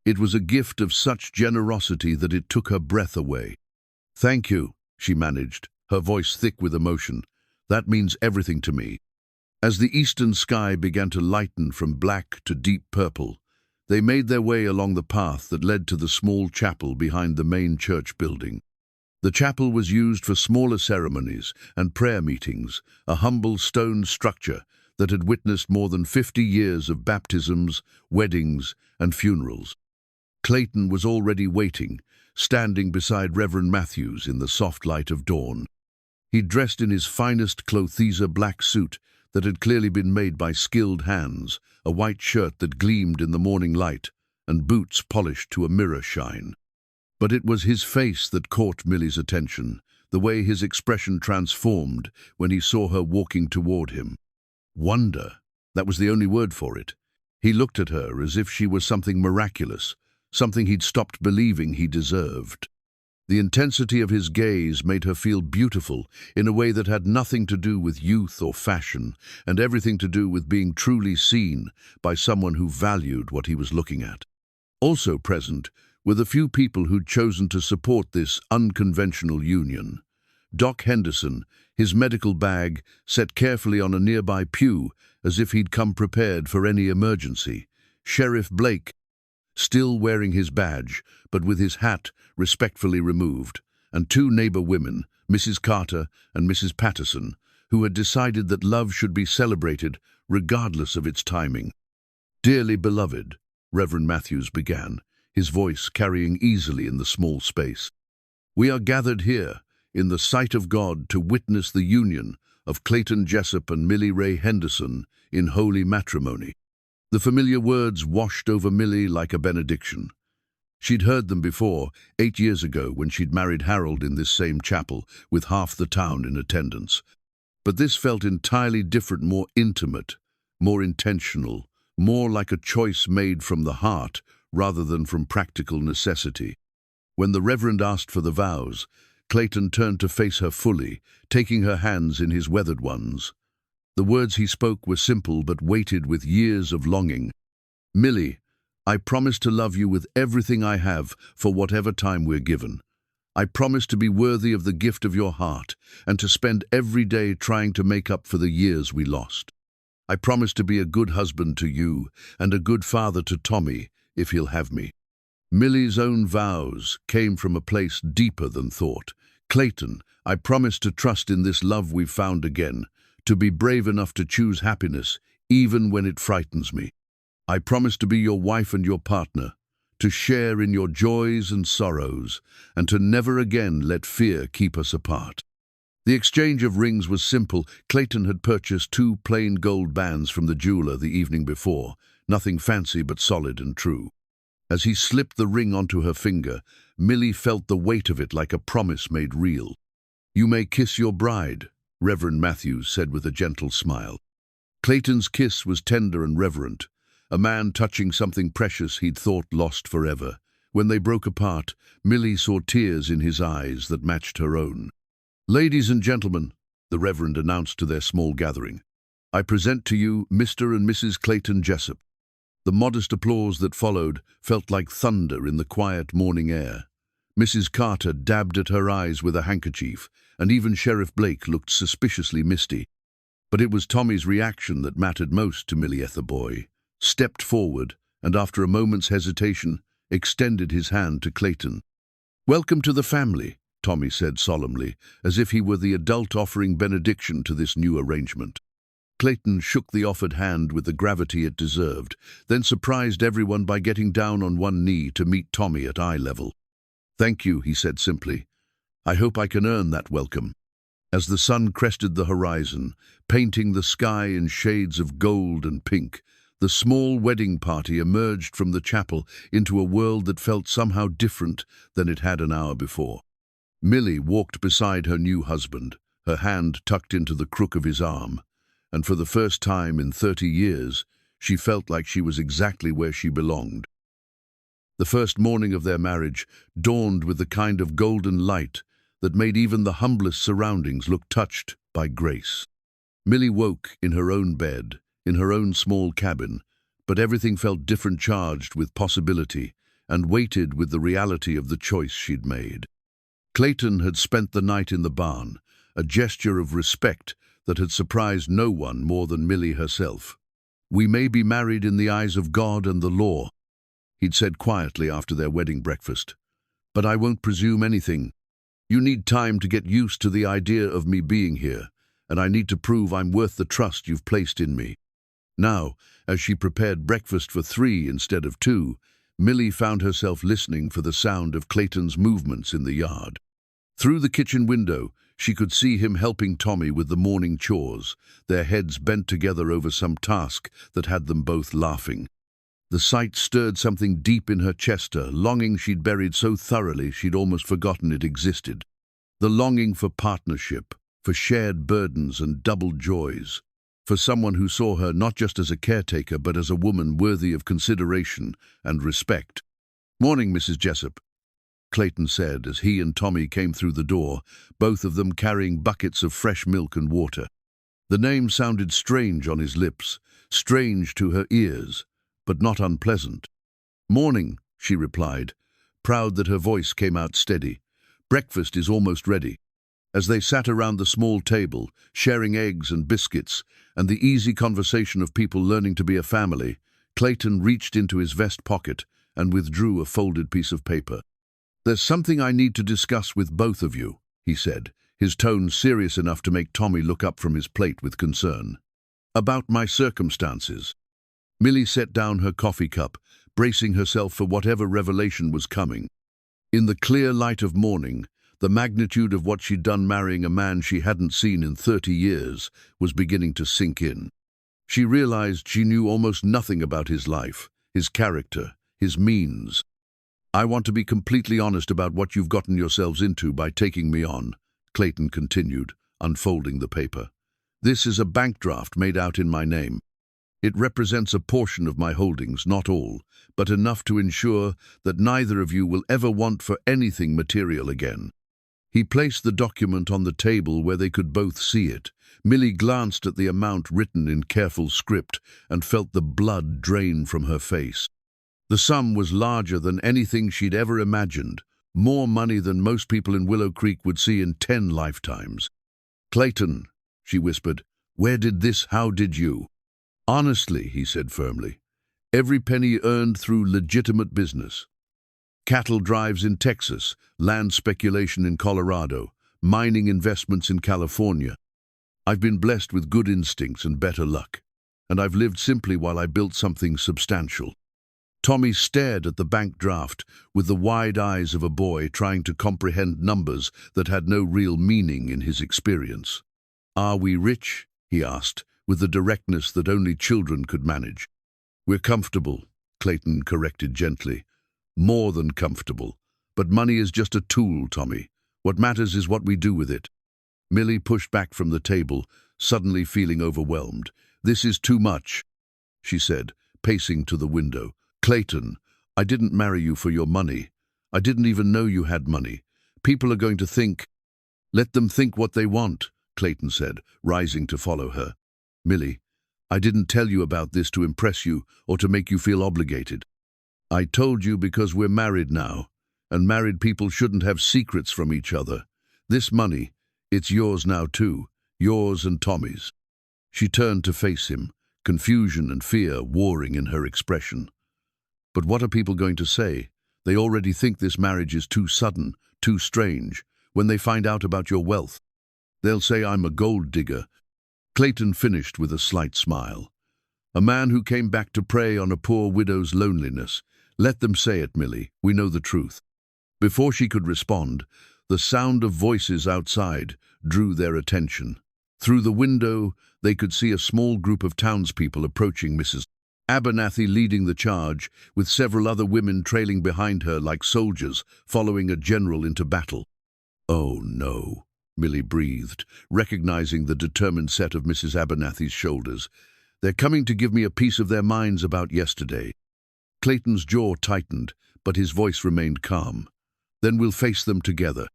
It was a gift of such generosity that it took her breath away. "Thank you," she managed, her voice thick with emotion. "That means everything to me." As the eastern sky began to lighten from black to deep purple, they made their way along the path that led to the small chapel behind the main church building. The chapel was used for smaller ceremonies and prayer meetings, a humble stone structure that had witnessed more than 50 years of baptisms, weddings, and funerals. Clayton was already waiting, standing beside Reverend Matthews in the soft light of dawn. He dressed in his finest clothes, a black suit that had clearly been made by skilled hands, a white shirt that gleamed in the morning light, and boots polished to a mirror shine. But it was his face that caught Millie's attention, the way his expression transformed when he saw her walking toward him. Wonder, that was the only word for it. He looked at her as if she was something miraculous, something he'd stopped believing he deserved. The intensity of his gaze made her feel beautiful in a way that had nothing to do with youth or fashion, and everything to do with being truly seen by someone who valued what he was looking at. Also present were the few people who'd chosen to support this unconventional union. Doc Henderson, his medical bag set carefully on a nearby pew as if he'd come prepared for any emergency. Sheriff Blake, still wearing his badge, but with his hat respectfully removed, and two neighbor women, Mrs. Carter and Mrs. Patterson, who had decided that love should be celebrated regardless of its timing. "Dearly beloved," Reverend Matthews began, his voice carrying easily in the small space, "we are gathered here in the sight of God to witness the union of Clayton Jessup and Millie Rae Henderson in holy matrimony." The familiar words washed over Millie like a benediction. She'd heard them before, 8 years ago, when she'd married Harold in this same chapel, with half the town in attendance. But this felt entirely different, more intimate, more intentional, more like a choice made from the heart rather than from practical necessity. When the Reverend asked for the vows, Clayton turned to face her fully, taking her hands in his weathered ones. The words he spoke were simple but weighted with years of longing. "Millie, I promise to love you with everything I have for whatever time we're given. I promise to be worthy of the gift of your heart and to spend every day trying to make up for the years we lost. I promise to be a good husband to you and a good father to Tommy, if he'll have me." Millie's own vows came from a place deeper than thought. "Clayton, I promise to trust in this love we've found again, to be brave enough to choose happiness, even when it frightens me. I promise to be your wife and your partner, to share in your joys and sorrows, and to never again let fear keep us apart." The exchange of rings was simple. Clayton had purchased 2 plain gold bands from the jeweler the evening before, nothing fancy but solid and true. As he slipped the ring onto her finger, Millie felt the weight of it like a promise made real. "You may kiss your bride," Reverend Matthews said with a gentle smile. Clayton's kiss was tender and reverent, a man touching something precious he'd thought lost forever. When they broke apart, Millie saw tears in his eyes that matched her own. "Ladies and gentlemen," the Reverend announced to their small gathering, "I present to you Mr. and Mrs. Clayton Jessup." The modest applause that followed felt like thunder in the quiet morning air. Mrs. Carter dabbed at her eyes with a handkerchief, and even Sheriff Blake looked suspiciously misty. But it was Tommy's reaction that mattered most to Millie. The boy stepped forward, and after a moment's hesitation, extended his hand to Clayton. "Welcome to the family," Tommy said solemnly, as if he were the adult offering benediction to this new arrangement. Clayton shook the offered hand with the gravity it deserved, then surprised everyone by getting down on one knee to meet Tommy at eye level. "Thank you," he said simply. "I hope I can earn that welcome." As the sun crested the horizon, painting the sky in shades of gold and pink, the small wedding party emerged from the chapel into a world that felt somehow different than it had an hour before. Millie walked beside her new husband, her hand tucked into the crook of his arm, and for the first time in 30 years, she felt like she was exactly where she belonged. The first morning of their marriage dawned with the kind of golden light that made even the humblest surroundings look touched by grace. Millie woke in her own bed, in her own small cabin, but everything felt different, charged with possibility, and weighted with the reality of the choice she'd made. Clayton had spent the night in the barn, a gesture of respect that had surprised no one more than Millie herself. "We may be married in the eyes of God and the law," he'd said quietly after their wedding breakfast, "but I won't presume anything. You need time to get used to the idea of me being here, and I need to prove I'm worth the trust you've placed in me." Now, as she prepared breakfast for 3 instead of 2, Millie found herself listening for the sound of Clayton's movements in the yard. Through the kitchen window, she could see him helping Tommy with the morning chores, their heads bent together over some task that had them both laughing. The sight stirred something deep in her chest, a longing she'd buried so thoroughly she'd almost forgotten it existed. The longing for partnership, for shared burdens and double joys, for someone who saw her not just as a caretaker but as a woman worthy of consideration and respect. "Morning, Mrs. Jessup," Clayton said as he and Tommy came through the door, both of them carrying buckets of fresh milk and water. The name sounded strange on his lips, strange to her ears, but not unpleasant. "Morning," she replied, proud that her voice came out steady. "Breakfast is almost ready." As they sat around the small table, sharing eggs and biscuits, and the easy conversation of people learning to be a family, Clayton reached into his vest pocket and withdrew a folded piece of paper. "There's something I need to discuss with both of you," he said, his tone serious enough to make Tommy look up from his plate with concern. "About my circumstances." Millie set down her coffee cup, bracing herself for whatever revelation was coming. In the clear light of morning, the magnitude of what she'd done marrying a man she hadn't seen in 30 years was beginning to sink in. She realized she knew almost nothing about his life, his character, his means. "I want to be completely honest about what you've gotten yourselves into by taking me on," Clayton continued, unfolding the paper. "This is a bank draft made out in my name. It represents a portion of my holdings, not all, but enough to ensure that neither of you will ever want for anything material again." He placed the document on the table where they could both see it. Millie glanced at the amount written in careful script and felt the blood drain from her face. The sum was larger than anything she'd ever imagined, more money than most people in Willow Creek would see in 10 lifetimes. "Clayton," she whispered, how did you?" "Honestly," he said firmly, "every penny earned through legitimate business. Cattle drives in Texas, land speculation in Colorado, mining investments in California. I've been blessed with good instincts and better luck, and I've lived simply while I built something substantial." Tommy stared at the bank draft with the wide eyes of a boy trying to comprehend numbers that had no real meaning in his experience. "Are we rich?" he asked, with the directness that only children could manage. "We're comfortable," Clayton corrected gently. "More than comfortable. But money is just a tool, Tommy. What matters is what we do with it." Millie pushed back from the table, suddenly feeling overwhelmed. "This is too much," she said, pacing to the window. "Clayton, I didn't marry you for your money. I didn't even know you had money. People are going to think—" "Let them think what they want," Clayton said, rising to follow her. "Millie, I didn't tell you about this to impress you or to make you feel obligated. I told you because we're married now, and married people shouldn't have secrets from each other. This money, it's yours now too, yours and Tommy's." She turned to face him, confusion and fear warring in her expression. "But what are people going to say? They already think this marriage is too sudden, too strange, when they find out about your wealth. They'll say I'm a gold digger." Clayton finished with a slight smile. "A man who came back to prey on a poor widow's loneliness. Let them say it, Millie. We know the truth." Before she could respond, the sound of voices outside drew their attention. Through the window, they could see a small group of townspeople approaching Mrs. Abernathy leading the charge, with several other women trailing behind her like soldiers following a general into battle. "Oh, no," Millie breathed, recognizing the determined set of Mrs. Abernathy's shoulders. "They're coming to give me a piece of their minds about yesterday." Clayton's jaw tightened, but his voice remained calm. "Then we'll face them together."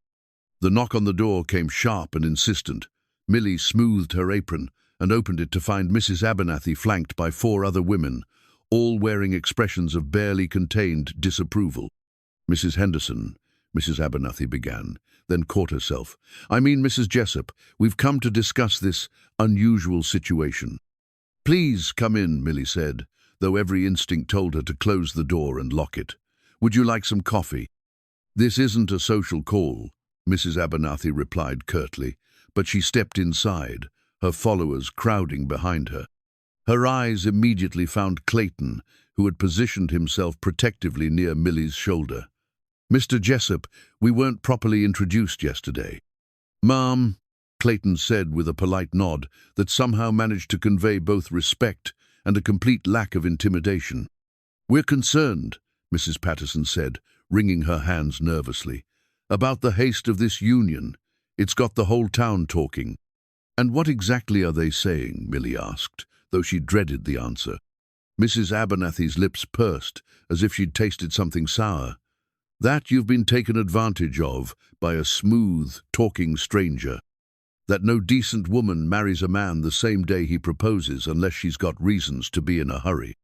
The knock on the door came sharp and insistent. Millie smoothed her apron and opened it to find Mrs. Abernathy flanked by 4 other women, all wearing expressions of barely contained disapproval. "Mrs. Henderson," Mrs. Abernathy began, then caught herself. "I mean, Mrs. Jessup, we've come to discuss this unusual situation." "Please come in," Millie said, though every instinct told her to close the door and lock it. "Would you like some coffee?" "This isn't a social call," Mrs. Abernathy replied curtly, but she stepped inside, her followers crowding behind her. Her eyes immediately found Clayton, who had positioned himself protectively near Millie's shoulder. "Mr. Jessup, we weren't properly introduced yesterday." "Ma'am," Clayton said with a polite nod that somehow managed to convey both respect and a complete lack of intimidation. "We're concerned," Mrs. Patterson said, wringing her hands nervously, "about the haste of this union. It's got the whole town talking." "And what exactly are they saying?" Millie asked, though she dreaded the answer. Mrs. Abernathy's lips pursed, as if she'd tasted something sour. "That you've been taken advantage of by a smooth, talking stranger. That no decent woman marries a man the same day he proposes unless she's got reasons to be in a hurry."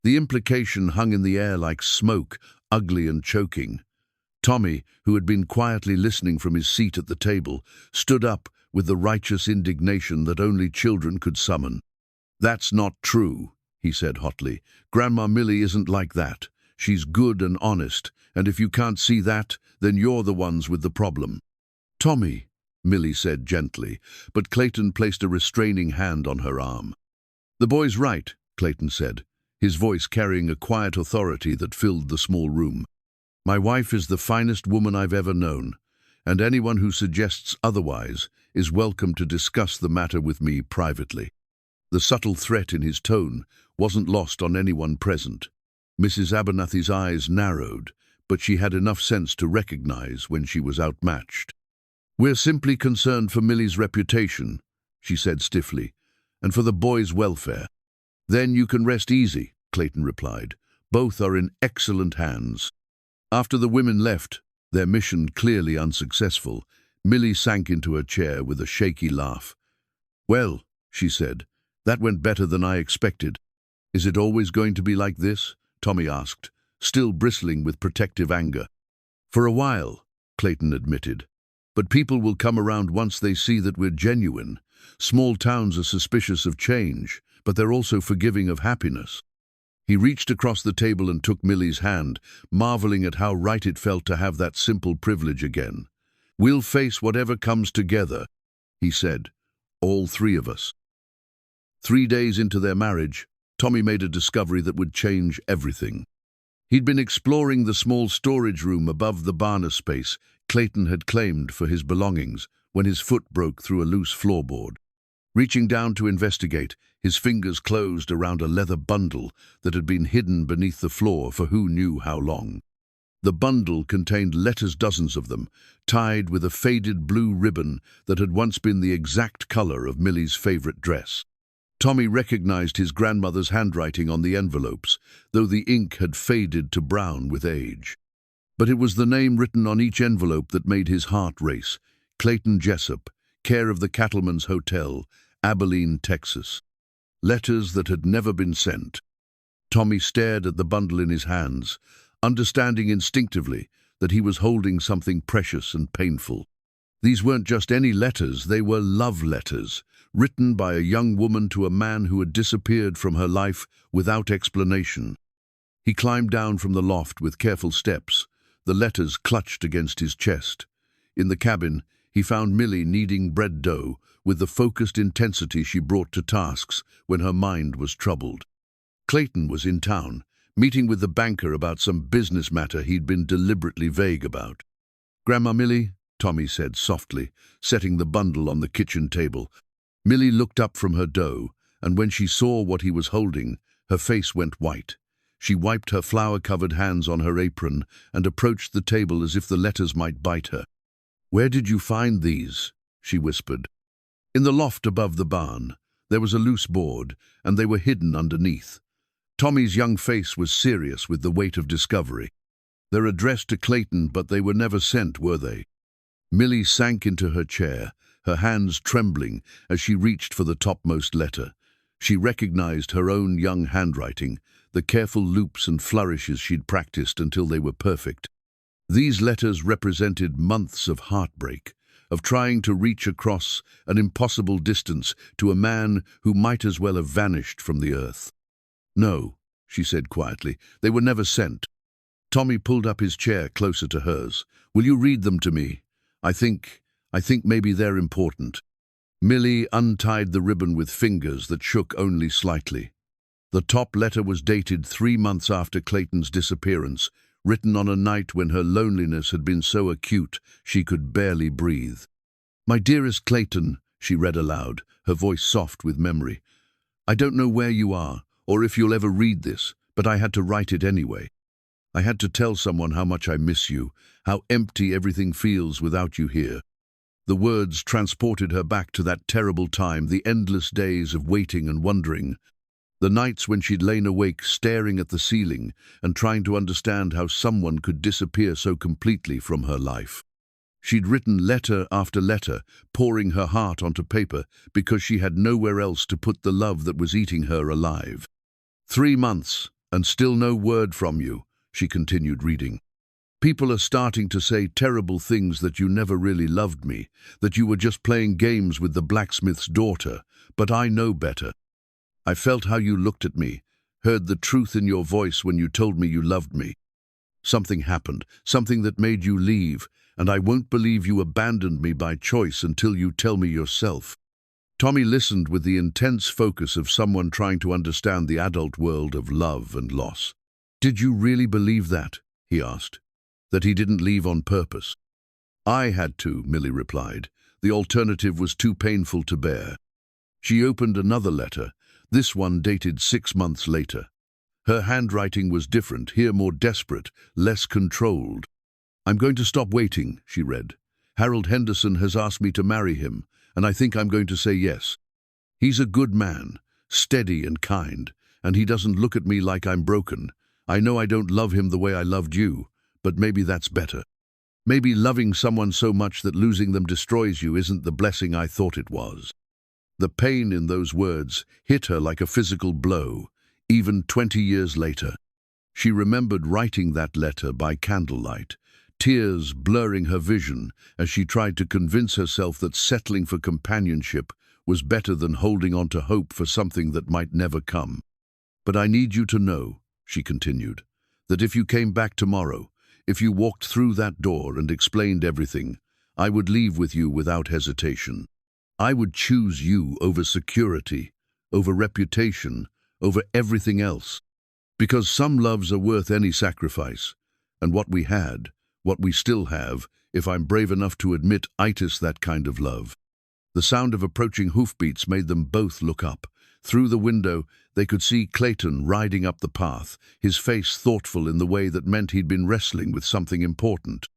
The implication hung in the air like smoke, ugly and choking. Tommy, who had been quietly listening from his seat at the table, stood up with the righteous indignation that only children could summon. "That's not true," he said hotly. "Grandma Millie isn't like that. She's good and honest, and if you can't see that, then you're the ones with the problem." "Tommy," Millie said gently, but Clayton placed a restraining hand on her arm. "The boy's right," Clayton said, his voice carrying a quiet authority that filled the small room. "My wife is the finest woman I've ever known, and anyone who suggests otherwise is welcome to discuss the matter with me privately." The subtle threat in his tone wasn't lost on anyone present. Mrs. Abernathy's eyes narrowed, but she had enough sense to recognize when she was outmatched. "We're simply concerned for Millie's reputation," she said stiffly, "and for the boy's welfare." "Then you can rest easy," Clayton replied. "Both are in excellent hands." After the women left, their mission clearly unsuccessful, Millie sank into her chair with a shaky laugh. "Well," she said, "that went better than I expected." "Is it always going to be like this?" Tommy asked, still bristling with protective anger. "For a while," Clayton admitted. "But people will come around once they see that we're genuine. Small towns are suspicious of change, but they're also forgiving of happiness." He reached across the table and took Millie's hand, marveling at how right it felt to have that simple privilege again. "We'll face whatever comes together," he said, "all 3 of us." 3 days into their marriage, Tommy made a discovery that would change everything. He'd been exploring the small storage room above the Barner space Clayton had claimed for his belongings when his foot broke through a loose floorboard. Reaching down to investigate, his fingers closed around a leather bundle that had been hidden beneath the floor for who knew how long. The bundle contained letters, dozens of them, tied with a faded blue ribbon that had once been the exact color of Millie's favorite dress. Tommy recognized his grandmother's handwriting on the envelopes, though the ink had faded to brown with age. But it was the name written on each envelope that made his heart race: Clayton Jessup, care of the Cattleman's Hotel, Abilene, Texas. Letters that had never been sent. Tommy stared at the bundle in his hands, understanding instinctively that he was holding something precious and painful. These weren't just any letters, they were love letters, written by a young woman to a man who had disappeared from her life without explanation. He climbed down from the loft with careful steps, the letters clutched against his chest. In the cabin, he found Millie kneading bread dough with the focused intensity she brought to tasks when her mind was troubled. Clayton was in town, meeting with the banker about some business matter he'd been deliberately vague about. "Grandma Millie," Tommy said softly, setting the bundle on the kitchen table. Millie looked up from her dough, and when she saw what he was holding, her face went white. She wiped her flour-covered hands on her apron and approached the table as if the letters might bite her. "Where did you find these?" she whispered. "In the loft above the barn. There was a loose board, and they were hidden underneath." Tommy's young face was serious with the weight of discovery. "They're addressed to Clayton, but they were never sent, were they?" Millie sank into her chair, her hands trembling as she reached for the topmost letter. She recognized her own young handwriting, the careful loops and flourishes she'd practiced until they were perfect. These letters represented months of heartbreak, of trying to reach across an impossible distance to a man who might as well have vanished from the earth. "No," she said quietly, "they were never sent." Tommy pulled up his chair closer to hers. "Will you read them to me? I think maybe they're important." Millie untied the ribbon with fingers that shook only slightly. The top letter was dated 3 months after Clayton's disappearance, written on a night when her loneliness had been so acute she could barely breathe. "My dearest Clayton," she read aloud, her voice soft with memory. "I don't know where you are, or if you'll ever read this, but I had to write it anyway. I had to tell someone how much I miss you, how empty everything feels without you here." The words transported her back to that terrible time, the endless days of waiting and wondering. The nights when she'd lain awake staring at the ceiling and trying to understand how someone could disappear so completely from her life. She'd written letter after letter, pouring her heart onto paper because she had nowhere else to put the love that was eating her alive. 3 months, and still no word from you," she continued reading. "People are starting to say terrible things, that you never really loved me, that you were just playing games with the blacksmith's daughter, but I know better. I felt how you looked at me, heard the truth in your voice when you told me you loved me. Something happened, something that made you leave, and I won't believe you abandoned me by choice until you tell me yourself." Tommy listened with the intense focus of someone trying to understand the adult world of love and loss. "Did you really believe that?" he asked. "That he didn't leave on purpose?" "I had to," Millie replied. "The alternative was too painful to bear." She opened another letter, this one dated 6 months later. Her handwriting was different, here more desperate, less controlled. "I'm going to stop waiting," she read. "Harold Henderson has asked me to marry him, and I think I'm going to say yes. He's a good man, steady and kind, and he doesn't look at me like I'm broken. I know I don't love him the way I loved you, but maybe that's better. Maybe loving someone so much that losing them destroys you isn't the blessing I thought it was." The pain in those words hit her like a physical blow, even 20 years later. She remembered writing that letter by candlelight, tears blurring her vision as she tried to convince herself that settling for companionship was better than holding on to hope for something that might never come. "But I need you to know," she continued, "that if you came back tomorrow, if you walked through that door and explained everything, I would leave with you without hesitation. I would choose you over security, over reputation, over everything else. Because some loves are worth any sacrifice, and what we had, what we still have, if I'm brave enough to admit itis that kind of love." The sound of approaching hoofbeats made them both look up. Through the window, they could see Clayton riding up the path, his face thoughtful in the way that meant he'd been wrestling with something important.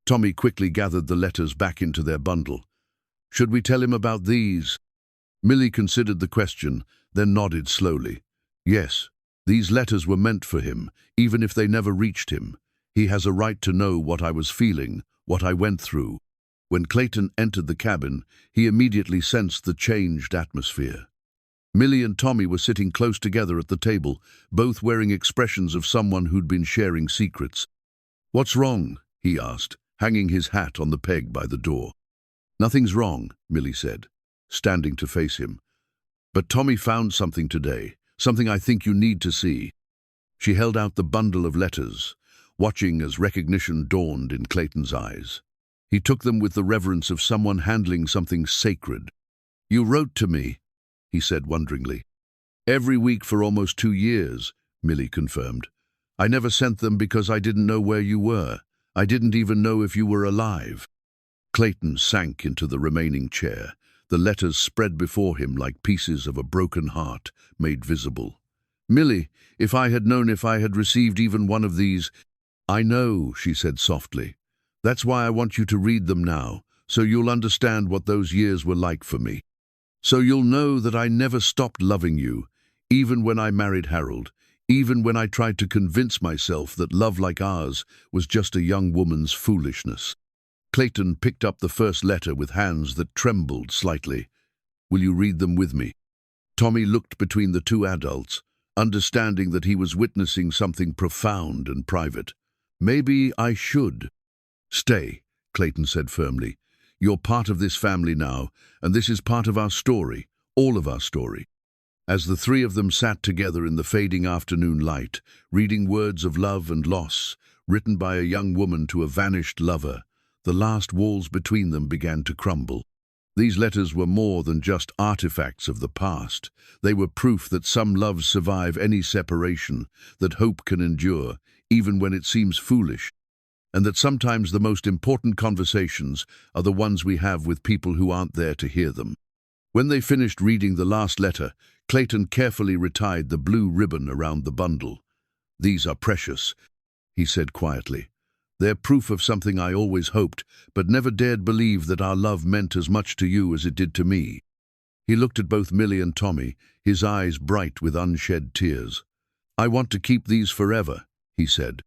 Tommy quickly gathered the letters back into their bundle. "Should we tell him about these?" Millie considered the question, then nodded slowly. "Yes, these letters were meant for him, even if they never reached him. He has a right to know what I was feeling, what I went through." When Clayton entered the cabin, he immediately sensed the changed atmosphere. Millie and Tommy were sitting close together at the table, both wearing expressions of someone who'd been sharing secrets. "What's wrong?" he asked, hanging his hat on the peg by the door. "Nothing's wrong," Millie said, standing to face him. "But Tommy found something today, something I think you need to see." She held out the bundle of letters, watching as recognition dawned in Clayton's eyes. He took them with the reverence of someone handling something sacred. "You wrote to me," he said wonderingly. "Every week for almost 2 years, Millie confirmed. "I never sent them because I didn't know where you were. I didn't even know if you were alive." Clayton sank into the remaining chair, the letters spread before him like pieces of a broken heart made visible. "Millie, if I had known if I had received even one of these—" "I know," she said softly. "That's why I want you to read them now, so you'll understand what those years were like for me. So you'll know that I never stopped loving you, even when I married Harold, even when I tried to convince myself that love like ours was just a young woman's foolishness." Clayton picked up the first letter with hands that trembled slightly. "Will you read them with me?" Tommy looked between the two adults, understanding that he was witnessing something profound and private. "Maybe I should." "Stay," Clayton said firmly. "You're part of this family now, and this is part of our story, all of our story." As the three of them sat together in the fading afternoon light, reading words of love and loss, written by a young woman to a vanished lover, the last walls between them began to crumble. These letters were more than just artifacts of the past. They were proof that some loves survive any separation, that hope can endure, even when it seems foolish, and that sometimes the most important conversations are the ones we have with people who aren't there to hear them. When they finished reading the last letter, Clayton carefully retied the blue ribbon around the bundle. "These are precious," he said quietly. "They're proof of something I always hoped, but never dared believe that our love meant as much to you as it did to me." He looked at both Millie and Tommy, his eyes bright with unshed tears. "I want to keep these forever," he said.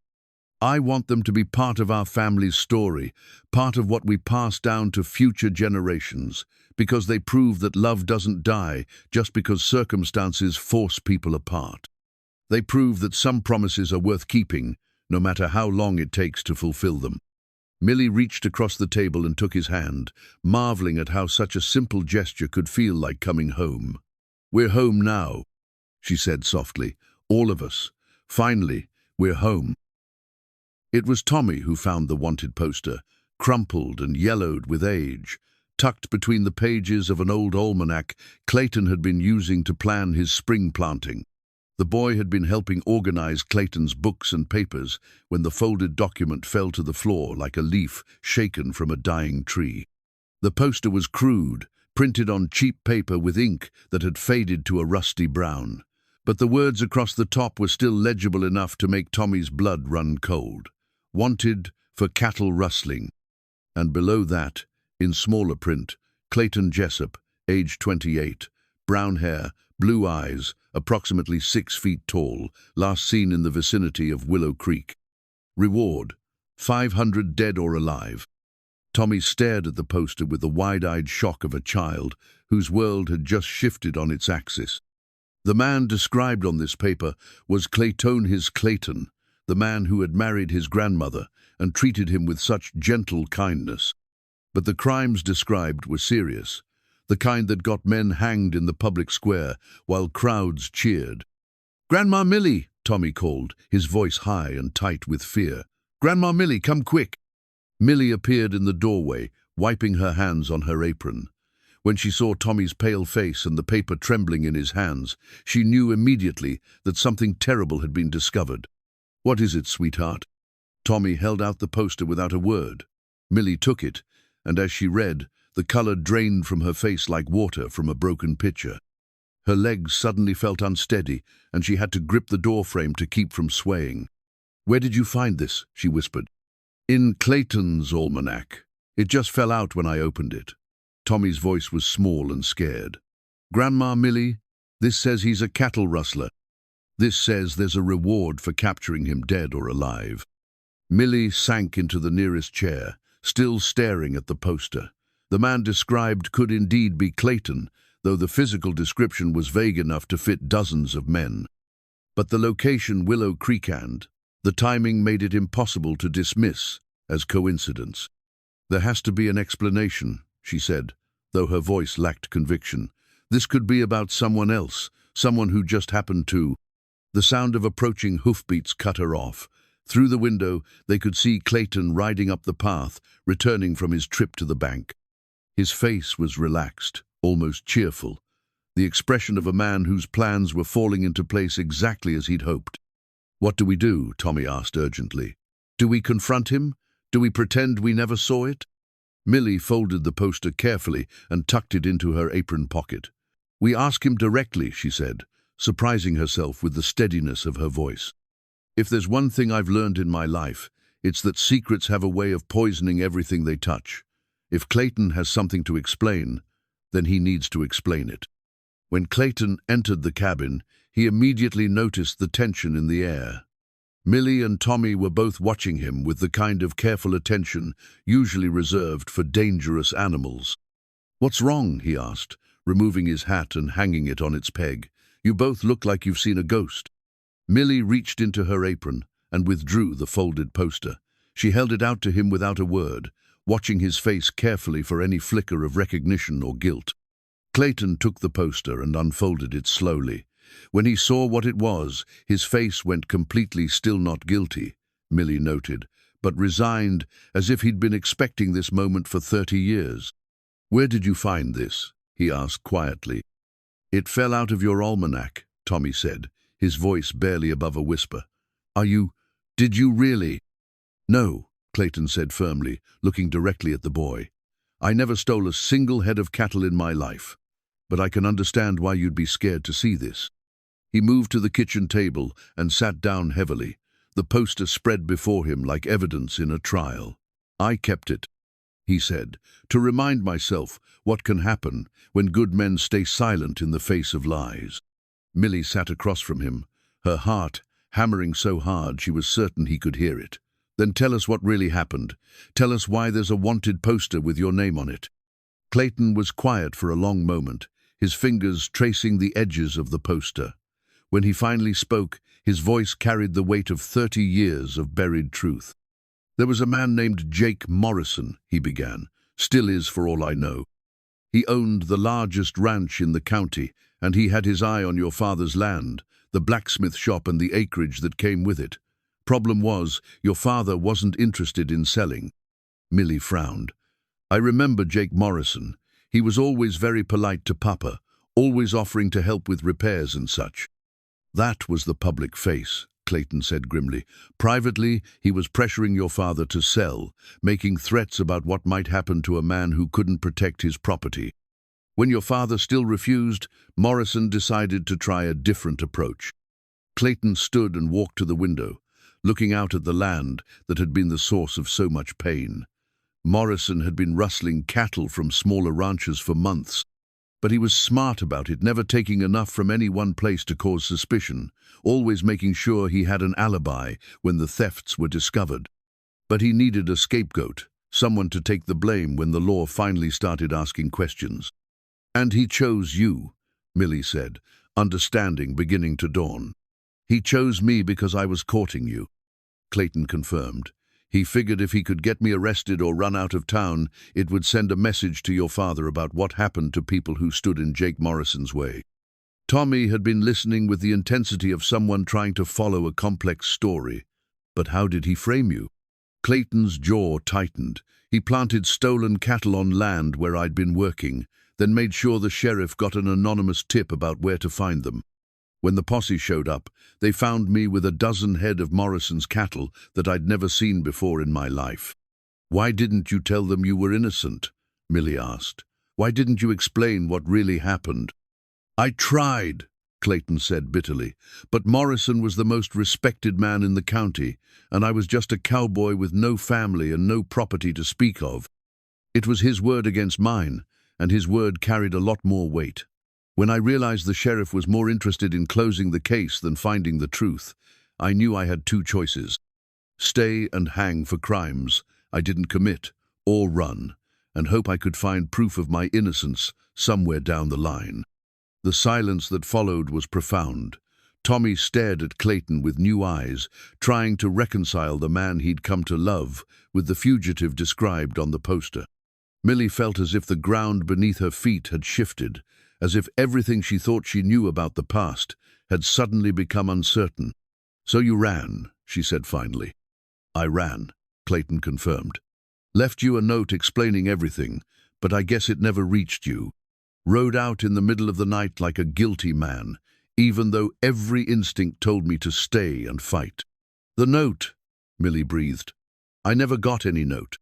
"I want them to be part of our family's story, part of what we pass down to future generations, because they prove that love doesn't die just because circumstances force people apart. They prove that some promises are worth keeping, no matter how long it takes to fulfill them." Millie reached across the table and took his hand, marveling at how such a simple gesture could feel like coming home. "We're home now," she said softly. "All of us. Finally, we're home." It was Tommy who found the wanted poster, crumpled and yellowed with age, tucked between the pages of an old almanac Clayton had been using to plan his spring planting. The boy had been helping organize Clayton's books and papers when the folded document fell to the floor like a leaf shaken from a dying tree. The poster was crude, printed on cheap paper with ink that had faded to a rusty brown, but the words across the top were still legible enough to make Tommy's blood run cold. "Wanted for cattle rustling." And below that, in smaller print, Clayton Jessup, age 28, brown hair, blue eyes, approximately 6 feet tall, last seen in the vicinity of Willow Creek. Reward, 500 dead or alive. Tommy stared at the poster with the wide-eyed shock of a child whose world had just shifted on its axis. The man described on this paper was Clayton Jessup, the man who had married his grandmother and treated him with such gentle kindness. But the crimes described were serious, the kind that got men hanged in the public square while crowds cheered. "Grandma Millie," Tommy called, his voice high and tight with fear. "Grandma Millie, come quick." Millie appeared in the doorway, wiping her hands on her apron. When she saw Tommy's pale face and the paper trembling in his hands, she knew immediately that something terrible had been discovered. "What is it, sweetheart?" Tommy held out the poster without a word. Millie took it, and as she read, the color drained from her face like water from a broken pitcher. Her legs suddenly felt unsteady, and she had to grip the doorframe to keep from swaying. "Where did you find this?" she whispered. "In Clayton's almanac. It just fell out when I opened it." Tommy's voice was small and scared. "Grandma Millie, this says he's a cattle rustler. This says there's a reward for capturing him dead or alive." Millie sank into the nearest chair, still staring at the poster. The man described could indeed be Clayton, though the physical description was vague enough to fit dozens of men. But the location, Willow Creek, and the timing made it impossible to dismiss as coincidence. "There has to be an explanation," she said, though her voice lacked conviction. "This could be about someone else, someone who just happened to—" The sound of approaching hoofbeats cut her off. Through the window, they could see Clayton riding up the path, returning from his trip to the bank. His face was relaxed, almost cheerful, the expression of a man whose plans were falling into place exactly as he'd hoped. "What do we do?" Tommy asked urgently. "Do we confront him? Do we pretend we never saw it?" Millie folded the poster carefully and tucked it into her apron pocket. "We ask him directly," she said, surprising herself with the steadiness of her voice. "If there's one thing I've learned in my life, it's that secrets have a way of poisoning everything they touch. If Clayton has something to explain, then he needs to explain it." When Clayton entered the cabin, he immediately noticed the tension in the air. Millie and Tommy were both watching him with the kind of careful attention usually reserved for dangerous animals. "What's wrong?" he asked, removing his hat and hanging it on its peg. "You both look like you've seen a ghost." Millie reached into her apron and withdrew the folded poster. She held it out to him without a word, watching his face carefully for any flicker of recognition or guilt. Clayton took the poster and unfolded it slowly. When he saw what it was, his face went completely still. "Not guilty," Millie noted, but resigned, as if he'd been expecting this moment for 30 years. "Where did you find this?" he asked quietly. "It fell out of your almanac," Tommy said, his voice barely above a whisper. Did you really?" "No," Clayton said firmly, looking directly at the boy. "I never stole a single head of cattle in my life, but I can understand why you'd be scared to see this." He moved to the kitchen table and sat down heavily, the poster spread before him like evidence in a trial. "I kept it," he said, "to remind myself what can happen when good men stay silent in the face of lies." Millie sat across from him, her heart hammering so hard she was certain he could hear it. "Then tell us what really happened. Tell us why there's a wanted poster with your name on it." Clayton was quiet for a long moment, his fingers tracing the edges of the poster. When he finally spoke, his voice carried the weight of 30 years of buried truth. "There was a man named Jake Morrison," he began. "Still is, for all I know. He owned the largest ranch in the county, and he had his eye on your father's land, the blacksmith shop and the acreage that came with it. Problem was, your father wasn't interested in selling." Millie frowned. "I remember Jake Morrison. He was always very polite to Papa, always offering to help with repairs and such." "That was the public face," Clayton said grimly. "Privately, he was pressuring your father to sell, making threats about what might happen to a man who couldn't protect his property. When your father still refused, Morrison decided to try a different approach." Clayton stood and walked to the window, looking out at the land that had been the source of so much pain. Morrison had been rustling cattle from smaller ranches for months, but he was smart about it, never taking enough from any one place to cause suspicion, always making sure he had an alibi when the thefts were discovered. But he needed a scapegoat, someone to take the blame when the law finally started asking questions. "And he chose you," Millie said, understanding beginning to dawn. "He chose me because I was courting you," Clayton confirmed. "He figured if he could get me arrested or run out of town, it would send a message to your father about what happened to people who stood in Jake Morrison's way." Tommy had been listening with the intensity of someone trying to follow a complex story. "But how did he frame you?" Clayton's jaw tightened. "He planted stolen cattle on land where I'd been working, then made sure the sheriff got an anonymous tip about where to find them. When the posse showed up, they found me with a dozen head of Morrison's cattle that I'd never seen before in my life." "Why didn't you tell them you were innocent?" Millie asked. "Why didn't you explain what really happened?" "I tried," Clayton said bitterly, "but Morrison was the most respected man in the county, and I was just a cowboy with no family and no property to speak of. It was his word against mine, and his word carried a lot more weight. When I realized the sheriff was more interested in closing the case than finding the truth, I knew I had two choices: stay and hang for crimes I didn't commit, or run. and hope I could find proof of my innocence somewhere down the line. The silence that followed was profound. Tommy stared at Clayton with new eyes, trying to reconcile the man he'd come to love with the fugitive described on the poster. Millie felt as if the ground beneath her feet had shifted, as if everything she thought she knew about the past had suddenly become uncertain. "So you ran," she said finally. "I ran," Clayton confirmed. "Left you a note explaining everything, but I guess it never reached you. Rode out in the middle of the night like a guilty man, even though every instinct told me to stay and fight." "The note," Millie breathed. "I never got any note."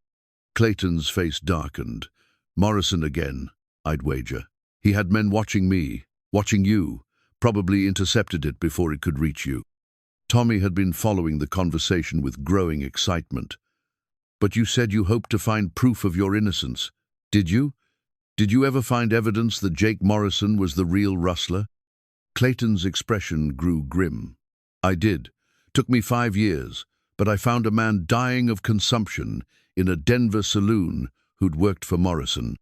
Clayton's face darkened. "Morrison again, I'd wager. He had men watching me, watching you, probably intercepted it before it could reach you." Tommy had been following the conversation with growing excitement. "But you said you hoped to find proof of your innocence. Did you? Did you ever find evidence that Jake Morrison was the real rustler?" Clayton's expression grew grim. "I did. Took me 5 years, but I found a man dying of consumption in a Denver saloon who'd worked for Morrison.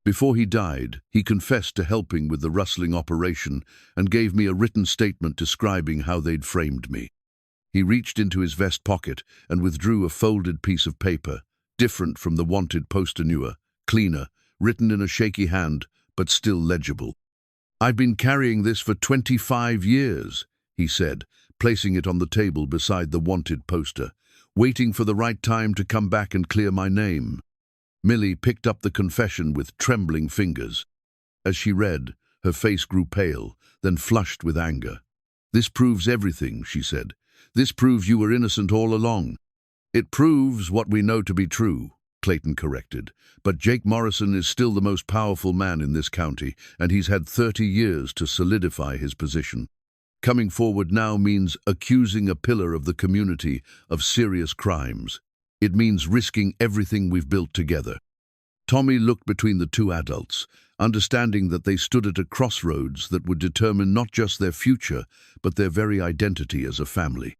Before he died, he confessed to helping with the rustling operation and gave me a written statement describing how they'd framed me." He reached into his vest pocket and withdrew a folded piece of paper, different from the wanted poster, newer, cleaner, written in a shaky hand, but still legible. "I've been carrying this for 25 years, he said, placing it on the table beside the wanted poster, "waiting for the right time to come back and clear my name." Millie picked up the confession with trembling fingers. As she read, her face grew pale, then flushed with anger. "This proves everything," she said. "This proves you were innocent all along." "It proves what we know to be true," Clayton corrected. "But Jake Morrison is still the most powerful man in this county, and he's had 30 years to solidify his position. Coming forward now means accusing a pillar of the community of serious crimes. It means risking everything we've built together." Tommy looked between the two adults, understanding that they stood at a crossroads that would determine not just their future, but their very identity as a family.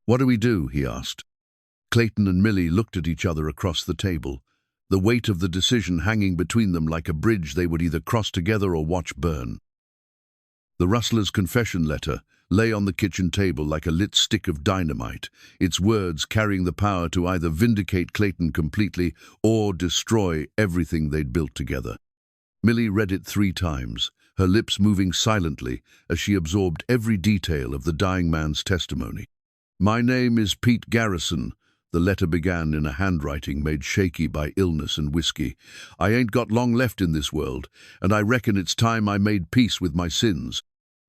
"What do we do?" he asked. Clayton and Millie looked at each other across the table, the weight of the decision hanging between them like a bridge they would either cross together or watch burn. The rustler's confession letter lay on the kitchen table like a lit stick of dynamite, its words carrying the power to either vindicate Clayton completely or destroy everything they'd built together. Millie read it 3 times, her lips moving silently as she absorbed every detail of the dying man's testimony. "My name is Pete Garrison," the letter began in a handwriting made shaky by illness and whiskey. "I ain't got long left in this world, and I reckon it's time I made peace with my sins.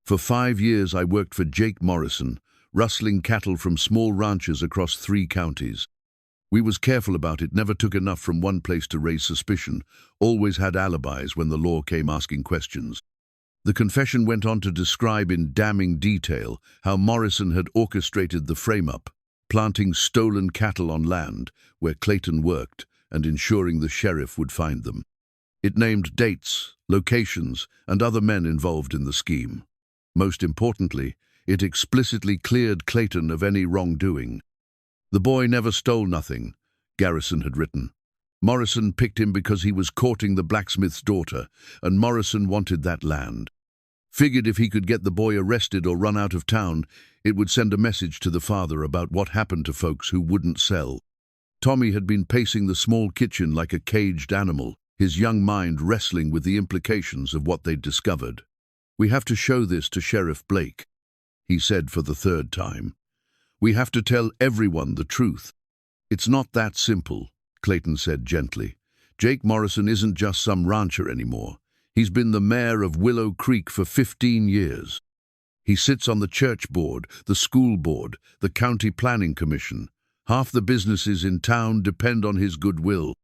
For 5 years I worked for Jake Morrison, rustling cattle from small ranches across 3 counties. We was careful about it, never took enough from one place to raise suspicion, always had alibis when the law came asking questions." The confession went on to describe in damning detail how Morrison had orchestrated the frame-up, planting stolen cattle on land where Clayton worked and ensuring the sheriff would find them. It named dates, locations, and other men involved in the scheme. Most importantly, it explicitly cleared Clayton of any wrongdoing. "The boy never stole nothing," Garrison had written. "Morrison picked him because he was courting the blacksmith's daughter, and Morrison wanted that land. Figured if he could get the boy arrested or run out of town, it would send a message to the father about what happened to folks who wouldn't sell." Tommy had been pacing the small kitchen like a caged animal, his young mind wrestling with the implications of what they'd discovered. "We have to show this to Sheriff Blake," he said for the 3rd time. "We have to tell everyone the truth." "It's not that simple," Clayton said gently. "Jake Morrison isn't just some rancher anymore. He's been the mayor of Willow Creek for 15 years. He sits on the church board, the school board, the county planning commission. Half the businesses in town depend on his goodwill."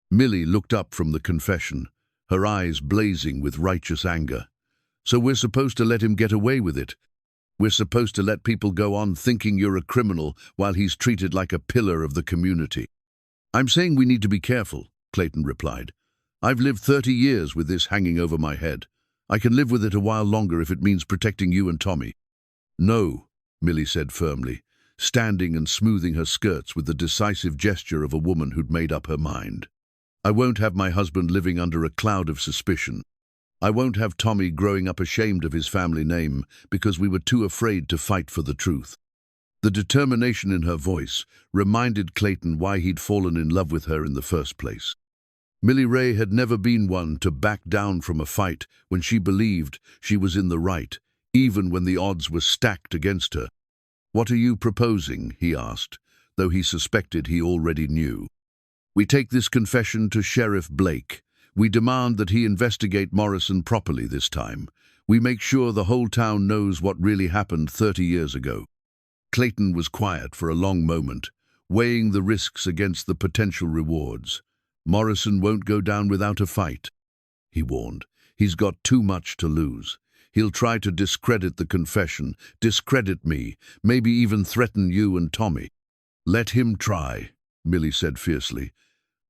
Millie looked up from the confession, her eyes blazing with righteous anger. "So we're supposed to let him get away with it? We're supposed to let people go on thinking you're a criminal while he's treated like a pillar of the community?" "I'm saying we need to be careful," Clayton replied. "I've lived 30 years with this hanging over my head. I can live with it a while longer if it means protecting you and Tommy." "No," Millie said firmly, standing and smoothing her skirts with the decisive gesture of a woman who'd made up her mind. I won't have my husband living under a cloud of suspicion. I won't have Tommy growing up ashamed of his family name because we were too afraid to fight for the truth. The determination in her voice reminded Clayton why he'd fallen in love with her in the first place. Millie Rae had never been one to back down from a fight when she believed she was in the right, even when the odds were stacked against her. "What are you proposing?" he asked, though he suspected he already knew. "We take this confession to Sheriff Blake. We demand that he investigate Morrison properly this time. We make sure the whole town knows what really happened 30 years ago." Clayton was quiet for a long moment, weighing the risks against the potential rewards. "Morrison won't go down without a fight," he warned. "He's got too much to lose. He'll try to discredit the confession, discredit me, maybe even threaten you and Tommy." "Let him try," Millie said fiercely.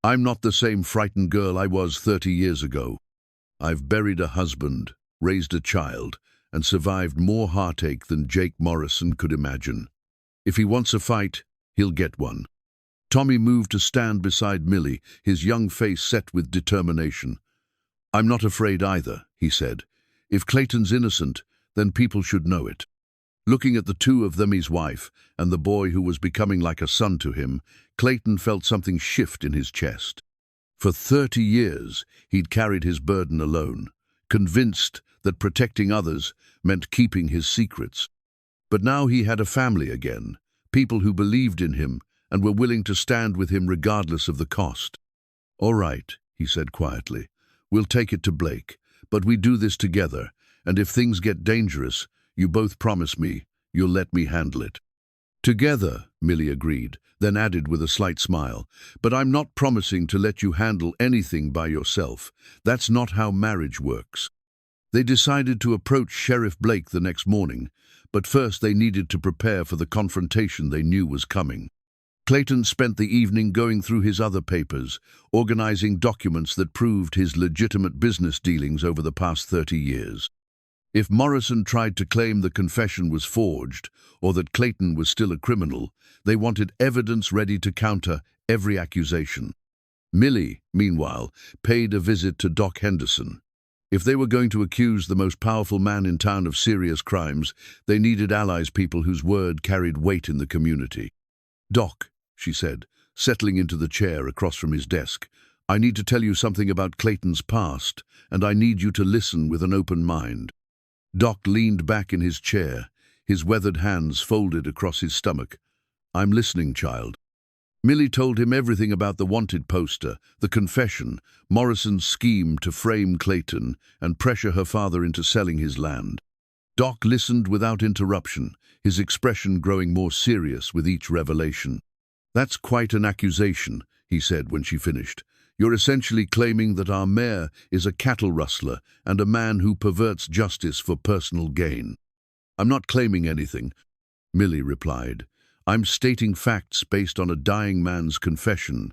"I'm not the same frightened girl I was 30 years ago. I've buried a husband, raised a child, and survived more heartache than Jake Morrison could imagine. If he wants a fight, he'll get one." Tommy moved to stand beside Millie, his young face set with determination. "I'm not afraid either," he said. "If Clayton's innocent, then people should know it." Looking at the two of them, his wife, and the boy who was becoming like a son to him, Clayton felt something shift in his chest. For 30 years, he'd carried his burden alone, convinced that protecting others meant keeping his secrets. But now he had a family again, people who believed in him and were willing to stand with him regardless of the cost. "All right," he said quietly. "We'll take it to Blake, but we do this together, and if things get dangerous, you both promise me you'll let me handle it." "Together," Millie agreed, then added with a slight smile, "but I'm not promising to let you handle anything by yourself. That's not how marriage works." They decided to approach Sheriff Blake the next morning, but first they needed to prepare for the confrontation they knew was coming. Clayton spent the evening going through his other papers, organizing documents that proved his legitimate business dealings over the past 30 years. If Morrison tried to claim the confession was forged, or that Clayton was still a criminal, they wanted evidence ready to counter every accusation. Millie, meanwhile, paid a visit to Doc Henderson. If they were going to accuse the most powerful man in town of serious crimes, they needed allies, people whose word carried weight in the community. "Doc," she said, settling into the chair across from his desk, "I need to tell you something about Clayton's past, and I need you to listen with an open mind." Doc leaned back in his chair, his weathered hands folded across his stomach. "I'm listening, child." Millie told him everything about the wanted poster, the confession, Morrison's scheme to frame Clayton and pressure her father into selling his land. Doc listened without interruption, his expression growing more serious with each revelation. "That's quite an accusation," he said when she finished. "You're essentially claiming that our mayor is a cattle rustler and a man who perverts justice for personal gain." "I'm not claiming anything," Millie replied. "I'm stating facts based on a dying man's confession.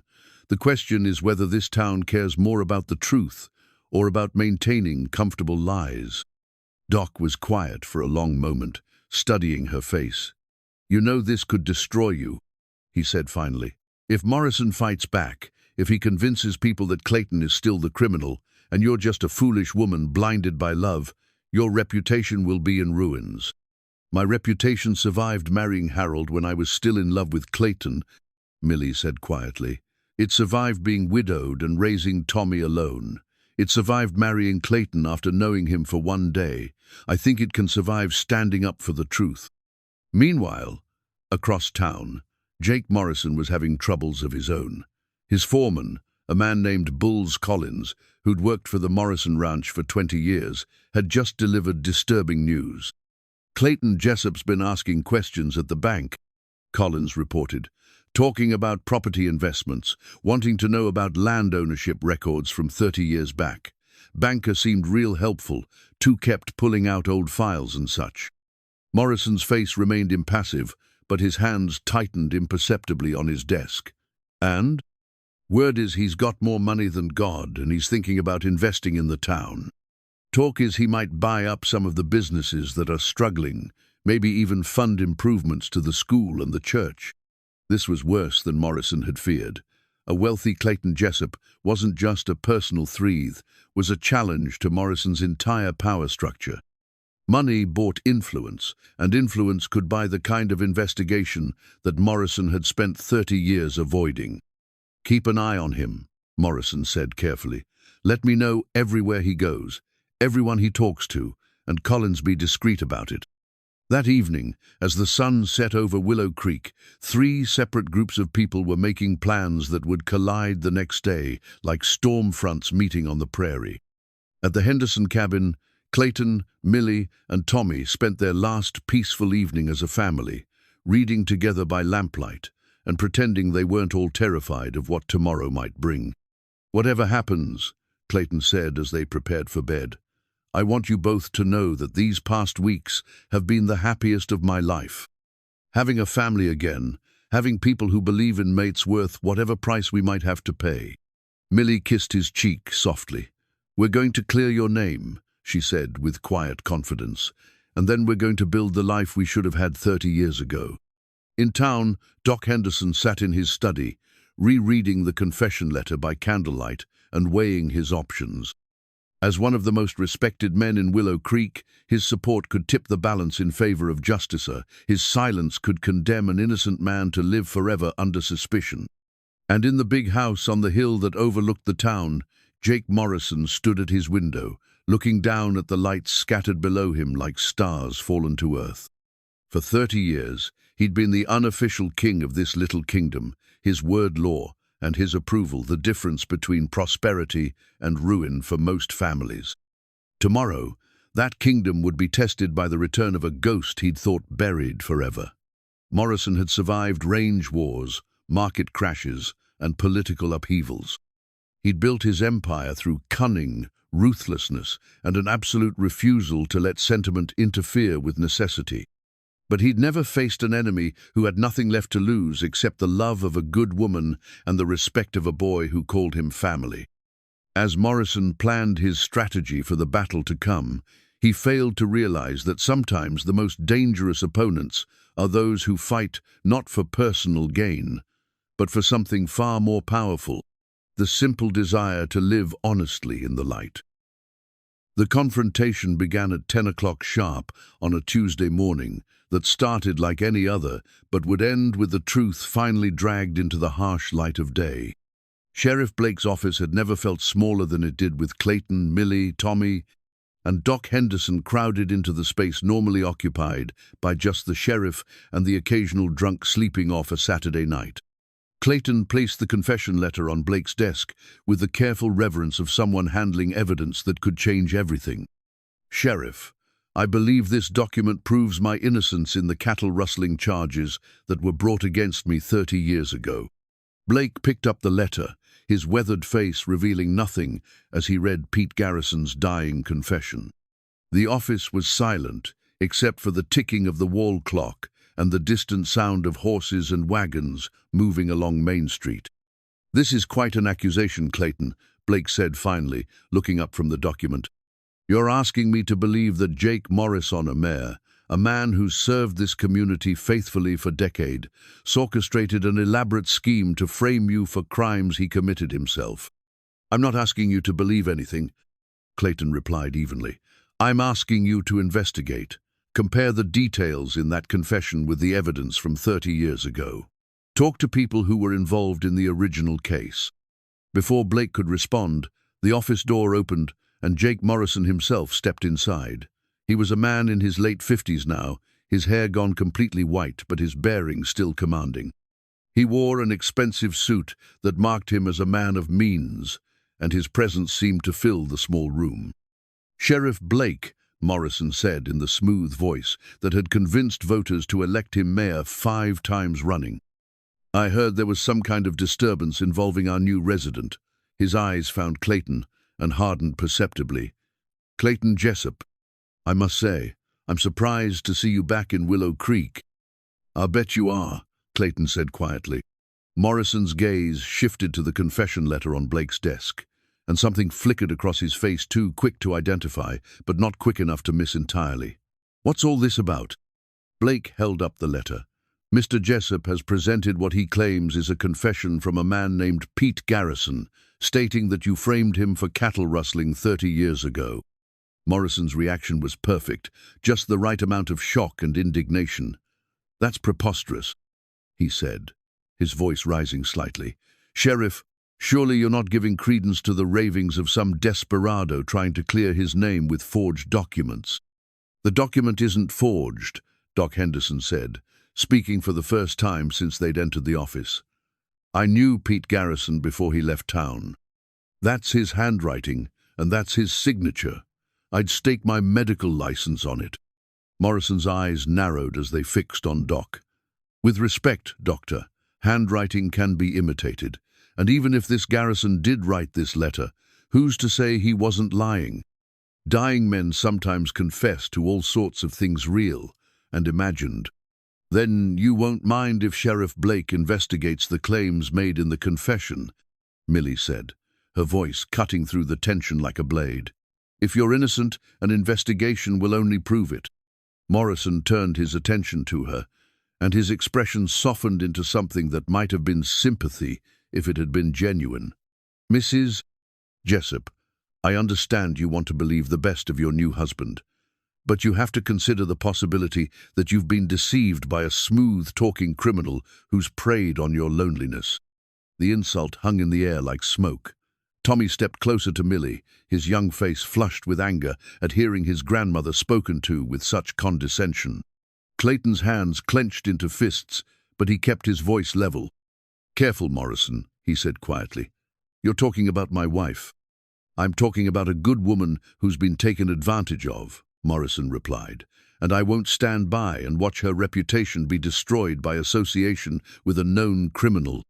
The question is whether this town cares more about the truth or about maintaining comfortable lies." Doc was quiet for a long moment, studying her face. "You know this could destroy you," he said finally. "If Morrison fights back, if he convinces people that Clayton is still the criminal, and you're just a foolish woman blinded by love, your reputation will be in ruins." "My reputation survived marrying Harold when I was still in love with Clayton," Millie said quietly. "It survived being widowed and raising Tommy alone. It survived marrying Clayton after knowing him for one day. I think it can survive standing up for the truth." Meanwhile, across town, Jake Morrison was having troubles of his own. His foreman, a man named Bulls Collins, who'd worked for the Morrison Ranch for 20 years, had just delivered disturbing news. "Clayton Jessup's been asking questions at the bank," Collins reported, "talking about property investments, wanting to know about land ownership records from 30 years back. Banker seemed real helpful, too, kept pulling out old files and such." Morrison's face remained impassive, but his hands tightened imperceptibly on his desk. "And? Word is he's got more money than God, and he's thinking about investing in the town. Talk is he might buy up some of the businesses that are struggling, maybe even fund improvements to the school and the church." This was worse than Morrison had feared. a wealthy Clayton Jessup, wasn't just a personal threat, was a challenge to Morrison's entire power structure. Money bought influence, and influence could buy the kind of investigation that Morrison had spent 30 years avoiding. "Keep an eye on him," Morrison said carefully. "Let me know everywhere he goes, everyone he talks to, and Collins be discreet about it." That evening, as the sun set over Willow Creek, 3 separate groups of people were making plans that would collide the next day, like storm fronts meeting on the prairie. At the Henderson cabin, Clayton, Millie, and Tommy spent their last peaceful evening as a family, reading together by lamplight and pretending they weren't all terrified of what tomorrow might bring. "Whatever happens," Clayton said as they prepared for bed, "I want you both to know that these past weeks have been the happiest of my life. Having a family again, having people who believe in mate's worth whatever price we might have to pay." Millie kissed his cheek softly. "We're going to clear your name," she said with quiet confidence, "and then we're going to build the life we should have had 30 years ago." In town, Doc Henderson sat in his study, rereading the confession letter by candlelight and weighing his options. As one of the most respected men in Willow Creek, his support could tip the balance in favor of justice. His silence could condemn an innocent man to live forever under suspicion. And in the big house on the hill that overlooked the town, Jake Morrison stood at his window, looking down at the lights scattered below him like stars fallen to earth. For 30 years, he'd been the unofficial king of this little kingdom, his word law, and his approval the difference between prosperity and ruin for most families. Tomorrow, that kingdom would be tested by the return of a ghost he'd thought buried forever. Morrison had survived range wars, market crashes, and political upheavals. He'd built his empire through cunning, ruthlessness, and an absolute refusal to let sentiment interfere with necessity. But he'd never faced an enemy who had nothing left to lose except the love of a good woman and the respect of a boy who called him family. As Morrison planned his strategy for the battle to come, he failed to realize that sometimes the most dangerous opponents are those who fight not for personal gain, but for something far more powerful, the simple desire to live honestly in the light. The confrontation began at 10 o'clock sharp on a Tuesday morning that started like any other, but would end with the truth finally dragged into the harsh light of day. Sheriff Blake's office had never felt smaller than it did with Clayton, Millie, Tommy, and Doc Henderson crowded into the space normally occupied by just the sheriff and the occasional drunk sleeping off a Saturday night. Clayton placed the confession letter on Blake's desk with the careful reverence of someone handling evidence that could change everything. "Sheriff, I believe this document proves my innocence in the cattle-rustling charges that were brought against me 30 years ago." Blake picked up the letter, his weathered face revealing nothing as he read Pete Garrison's dying confession. The office was silent, except for the ticking of the wall clock and the distant sound of horses and wagons moving along Main Street. "This is quite an accusation, Clayton," Blake said finally, looking up from the document. "You're asking me to believe that Jake Morrison, a man who's served this community faithfully for decades, orchestrated an elaborate scheme to frame you for crimes he committed himself." "I'm not asking you to believe anything," Clayton replied evenly. "I'm asking you to investigate. Compare the details in that confession with the evidence from 30 years ago. Talk to people who were involved in the original case." Before Blake could respond, the office door opened and Jake Morrison himself stepped inside. He was a man in his late 50s now, his hair gone completely white, but his bearing still commanding. He wore an expensive suit that marked him as a man of means, and his presence seemed to fill the small room. "Sheriff Blake," Morrison said in the smooth voice that had convinced voters to elect him mayor 5 times running. "I heard there was some kind of disturbance involving our new resident." His eyes found Clayton and hardened perceptibly. "Clayton Jessup, I must say, I'm surprised to see you back in Willow Creek." "I'll bet you are," Clayton said quietly. Morrison's gaze shifted to the confession letter on Blake's desk, and something flickered across his face too quick to identify, but not quick enough to miss entirely. "What's all this about?" Blake held up the letter. Mr. Jessup has presented what he claims is a confession from a man named Pete Garrison, stating that you framed him for cattle rustling 30 years ago. Morrison's reaction was perfect, just the right amount of shock and indignation. "That's preposterous," he said, his voice rising slightly. "Sheriff, surely you're not giving credence to the ravings of some desperado trying to clear his name with forged documents." "The document isn't forged," Doc Henderson said, speaking for the first time since they'd entered the office. "I knew Pete Garrison before he left town. That's his handwriting, and that's his signature. I'd stake my medical license on it." Morrison's eyes narrowed as they fixed on Doc. "With respect, Doctor, handwriting can be imitated, and even if this Garrison did write this letter, who's to say he wasn't lying? Dying men sometimes confess to all sorts of things real and imagined." "Then you won't mind if Sheriff Blake investigates the claims made in the confession," Millie said, her voice cutting through the tension like a blade. "If you're innocent, an investigation will only prove it." Morrison turned his attention to her, and his expression softened into something that might have been sympathy if it had been genuine. "Mrs. Jessup, I understand you want to believe the best of your new husband, but you have to consider the possibility that you've been deceived by a smooth-talking criminal who's preyed on your loneliness." The insult hung in the air like smoke. Tommy stepped closer to Millie, his young face flushed with anger at hearing his grandmother spoken to with such condescension. Clayton's hands clenched into fists, but he kept his voice level. "Careful, Morrison," he said quietly. "You're talking about my wife." "I'm talking about a good woman who's been taken advantage of," Morrison replied, "and I won't stand by and watch her reputation be destroyed by association with a known criminal."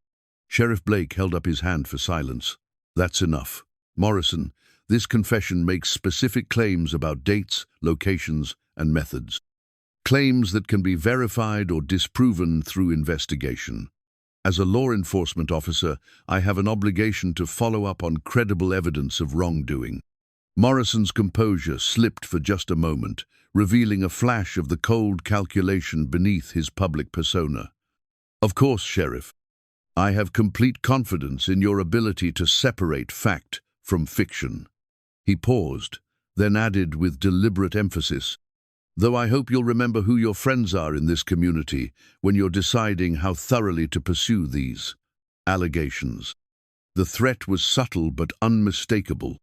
Sheriff Blake held up his hand for silence. "That's enough. Morrison, this confession makes specific claims about dates, locations, and methods. Claims that can be verified or disproven through investigation. As a law enforcement officer, I have an obligation to follow up on credible evidence of wrongdoing." Morrison's composure slipped for just a moment, revealing a flash of the cold calculation beneath his public persona. "Of course, Sheriff. I have complete confidence in your ability to separate fact from fiction." He paused, then added with deliberate emphasis, "Though I hope you'll remember who your friends are in this community when you're deciding how thoroughly to pursue these allegations." The threat was subtle but unmistakable.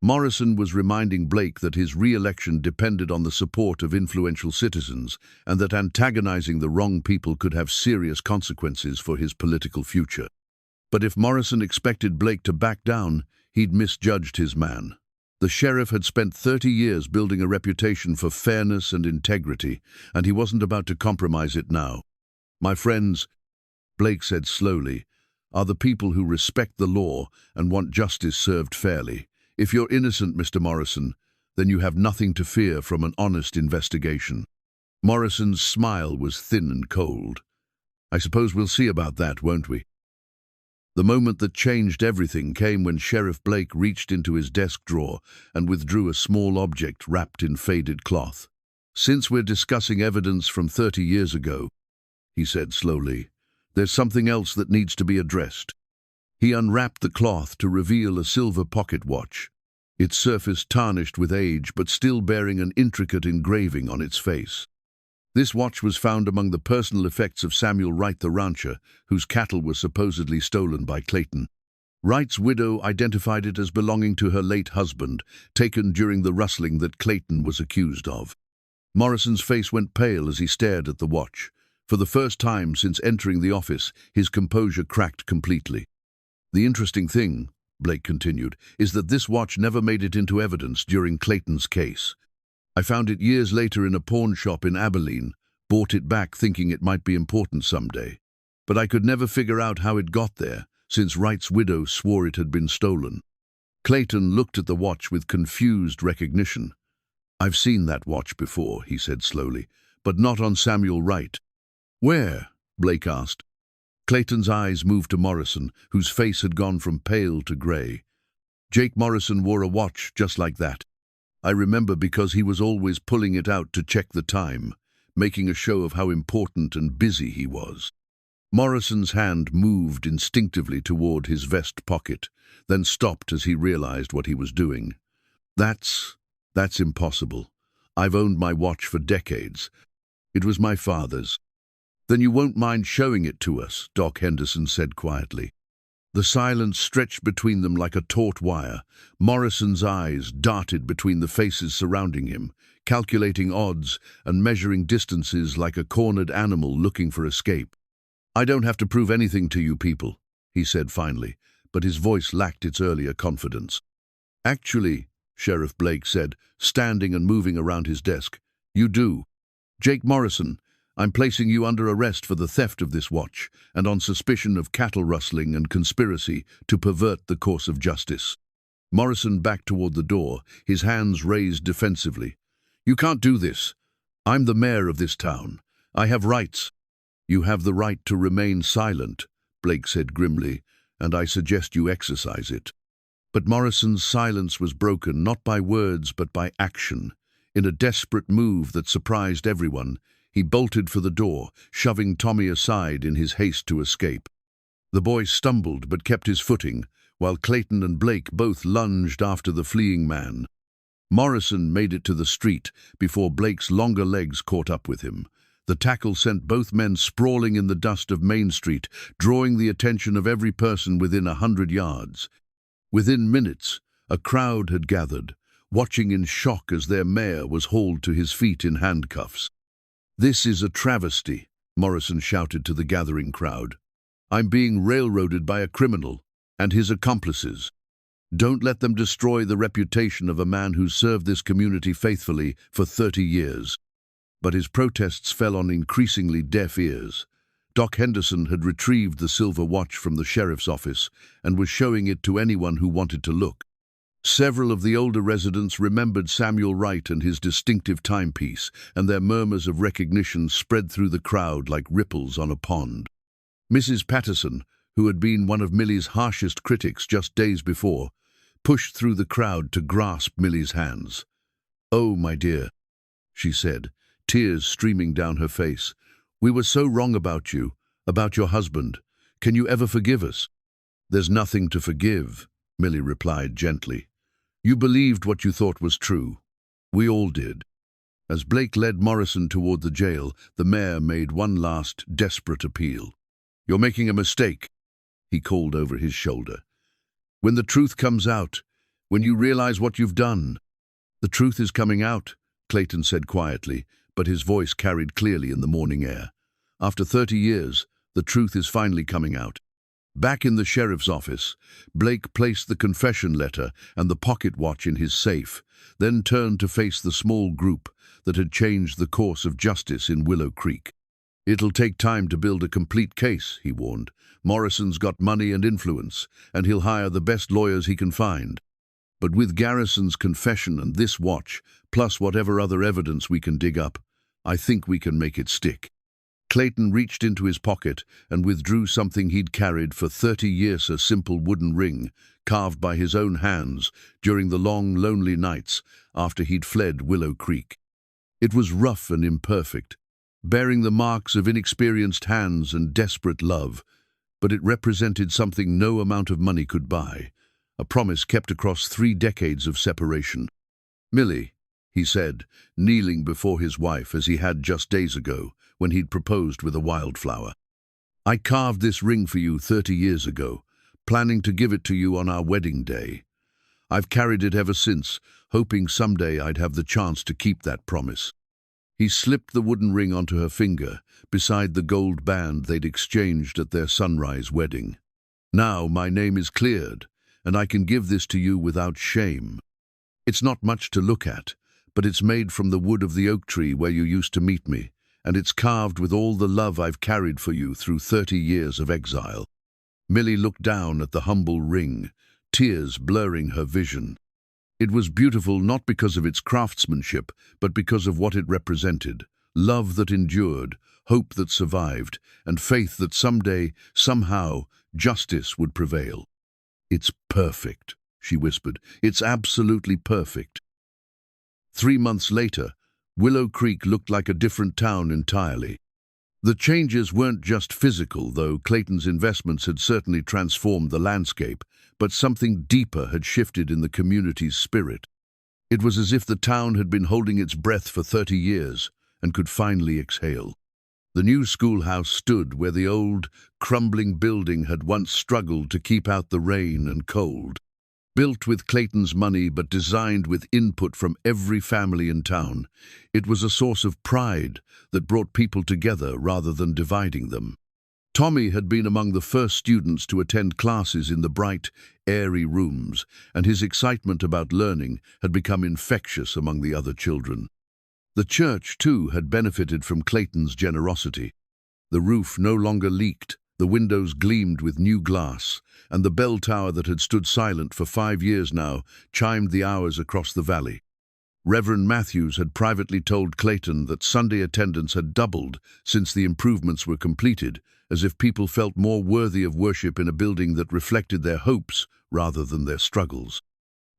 Morrison was reminding Blake that his re-election depended on the support of influential citizens and that antagonizing the wrong people could have serious consequences for his political future. But if Morrison expected Blake to back down, he'd misjudged his man. The sheriff had spent 30 years building a reputation for fairness and integrity, and he wasn't about to compromise it now. "My friends," Blake said slowly, "are the people who respect the law and want justice served fairly. If you're innocent, Mr. Morrison, then you have nothing to fear from an honest investigation." Morrison's smile was thin and cold. "I suppose we'll see about that, won't we?" The moment that changed everything came when Sheriff Blake reached into his desk drawer and withdrew a small object wrapped in faded cloth. "Since we're discussing evidence from 30 years ago," he said slowly, "there's something else that needs to be addressed." He unwrapped the cloth to reveal a silver pocket watch, its surface tarnished with age but still bearing an intricate engraving on its face. This watch was found among the personal effects of Samuel Wright the rancher, whose cattle were supposedly stolen by Clayton. Wright's widow identified it as belonging to her late husband, taken during the rustling that Clayton was accused of. Morrison's face went pale as he stared at the watch. For the first time since entering the office, his composure cracked completely. "The interesting thing," Blake continued, "is that this watch never made it into evidence during Clayton's case. I found it years later in a pawn shop in Abilene, bought it back thinking it might be important someday. But I could never figure out how it got there, since Wright's widow swore it had been stolen." Clayton looked at the watch with confused recognition. "I've seen that watch before," he said slowly, "but not on Samuel Wright." "Where?" Blake asked. Clayton's eyes moved to Morrison, whose face had gone from pale to grey. "Jake Morrison wore a watch just like that. I remember because he was always pulling it out to check the time. making a show of how important and busy he was. Morrison's hand moved instinctively toward his vest pocket, then stopped as he realized what he was doing. That's impossible. I've owned my watch for decades. It was my father's. Then you won't mind showing it to us, Doc Henderson said quietly. The silence stretched between them like a taut wire. Morrison's eyes darted between the faces surrounding him, calculating odds and measuring distances like a cornered animal looking for escape. I don't have to prove anything to you people, he said finally, but his voice lacked its earlier confidence. Actually, Sheriff Blake said, standing and moving around his desk, you do. Jake Morrison, I'm placing you under arrest for the theft of this watch and on suspicion of cattle rustling and conspiracy to pervert the course of justice. Morrison backed toward the door, his hands raised defensively. You can't do this. I'm the mayor of this town. I have rights. You have the right to remain silent, Blake said grimly, and I suggest you exercise it. But Morrison's silence was broken not by words but by action. In a desperate move that surprised everyone, he bolted for the door, shoving Tommy aside in his haste to escape. The boy stumbled but kept his footing, while Clayton and Blake both lunged after the fleeing man. Morrison made it to the street before Blake's longer legs caught up with him. The tackle sent both men sprawling in the dust of Main Street, drawing the attention of every person within 100 yards. Within minutes, a crowd had gathered, watching in shock as their mayor was hauled to his feet in handcuffs. This is a travesty, Morrison shouted to the gathering crowd. I'm being railroaded by a criminal and his accomplices. Don't let them destroy the reputation of a man who served this community faithfully for 30 years. But his protests fell on increasingly deaf ears. Doc Henderson had retrieved the silver watch from the sheriff's office and was showing it to anyone who wanted to look. Several of the older residents remembered Samuel Wright and his distinctive timepiece, and their murmurs of recognition spread through the crowd like ripples on a pond. Mrs. Patterson, who had been one of Millie's harshest critics just days before, pushed through the crowd to grasp Millie's hands. "Oh, my dear," she said, tears streaming down her face. "We were so wrong about you, about your husband. Can you ever forgive us?" "There's nothing to forgive," Millie replied gently. "You believed what you thought was true. We all did." As Blake led Morrison toward the jail, the mayor made one last, desperate appeal. "You're making a mistake," he called over his shoulder. "When the truth comes out, when you realize what you've done—" "The truth is coming out," Clayton said quietly, but his voice carried clearly in the morning air. "After 30 years, the truth is finally coming out." Back in the sheriff's office, Blake placed the confession letter and the pocket watch in his safe, then turned to face the small group that had changed the course of justice in Willow Creek. "It'll take time to build a complete case," he warned. "Morrison's got money and influence, and he'll hire the best lawyers he can find. But with Garrison's confession and this watch, plus whatever other evidence we can dig up, I think we can make it stick." Clayton reached into his pocket and withdrew something he'd carried for 30 years, a simple wooden ring, carved by his own hands during the long, lonely nights after he'd fled Willow Creek. It was rough and imperfect, bearing the marks of inexperienced hands and desperate love, but it represented something no amount of money could buy, a promise kept across 3 decades of separation. "Millie," he said, kneeling before his wife as he had just days ago, when he'd proposed with a wildflower. "I carved this ring for you 30 years ago, planning to give it to you on our wedding day. I've carried it ever since, hoping someday I'd have the chance to keep that promise." He slipped the wooden ring onto her finger, beside the gold band they'd exchanged at their sunrise wedding. "Now my name is cleared, and I can give this to you without shame. It's not much to look at, but it's made from the wood of the oak tree where you used to meet me, and it's carved with all the love I've carried for you through 30 years of exile." Millie looked down at the humble ring, tears blurring her vision. It was beautiful not because of its craftsmanship, but because of what it represented: love that endured, hope that survived, and faith that someday, somehow, justice would prevail. "It's perfect," she whispered. "It's absolutely perfect." 3 months later, Willow Creek looked like a different town entirely. The changes weren't just physical, though Clayton's investments had certainly transformed the landscape, but something deeper had shifted in the community's spirit. It was as if the town had been holding its breath for 30 years and could finally exhale. The new schoolhouse stood where the old, crumbling building had once struggled to keep out the rain and cold. Built with Clayton's money but designed with input from every family in town, it was a source of pride that brought people together rather than dividing them. Tommy had been among the first students to attend classes in the bright, airy rooms, and his excitement about learning had become infectious among the other children. The church, too, had benefited from Clayton's generosity. The roof no longer leaked, the windows gleamed with new glass, and the bell tower that had stood silent for 5 years now chimed the hours across the valley. Reverend Matthews had privately told Clayton that Sunday attendance had doubled since the improvements were completed, as if people felt more worthy of worship in a building that reflected their hopes rather than their struggles.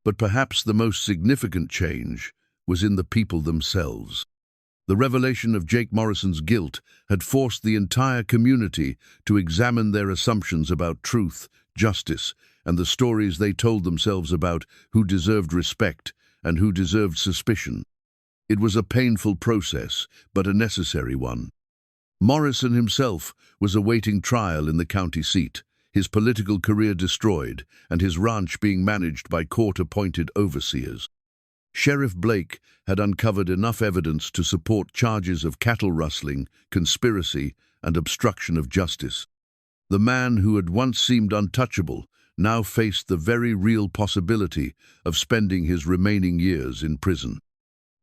But perhaps the most significant change was in the people themselves. The revelation of Jake Morrison's guilt had forced the entire community to examine their assumptions about truth, justice, and the stories they told themselves about who deserved respect and who deserved suspicion. It was a painful process, but a necessary one. Morrison himself was awaiting trial in the county seat, his political career destroyed, and his ranch being managed by court-appointed overseers. Sheriff Blake had uncovered enough evidence to support charges of cattle rustling, conspiracy, and obstruction of justice. The man who had once seemed untouchable now faced the very real possibility of spending his remaining years in prison.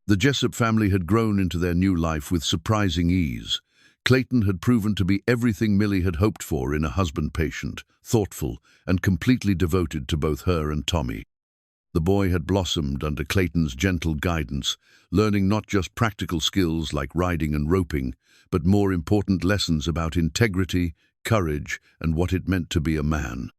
The Jessup family had grown into their new life with surprising ease. Clayton had proven to be everything Millie had hoped for in a husband: patient, thoughtful, and completely devoted to both her and Tommy. The boy had blossomed under Clayton's gentle guidance, learning not just practical skills like riding and roping, but more important lessons about integrity, courage, and what it meant to be a man.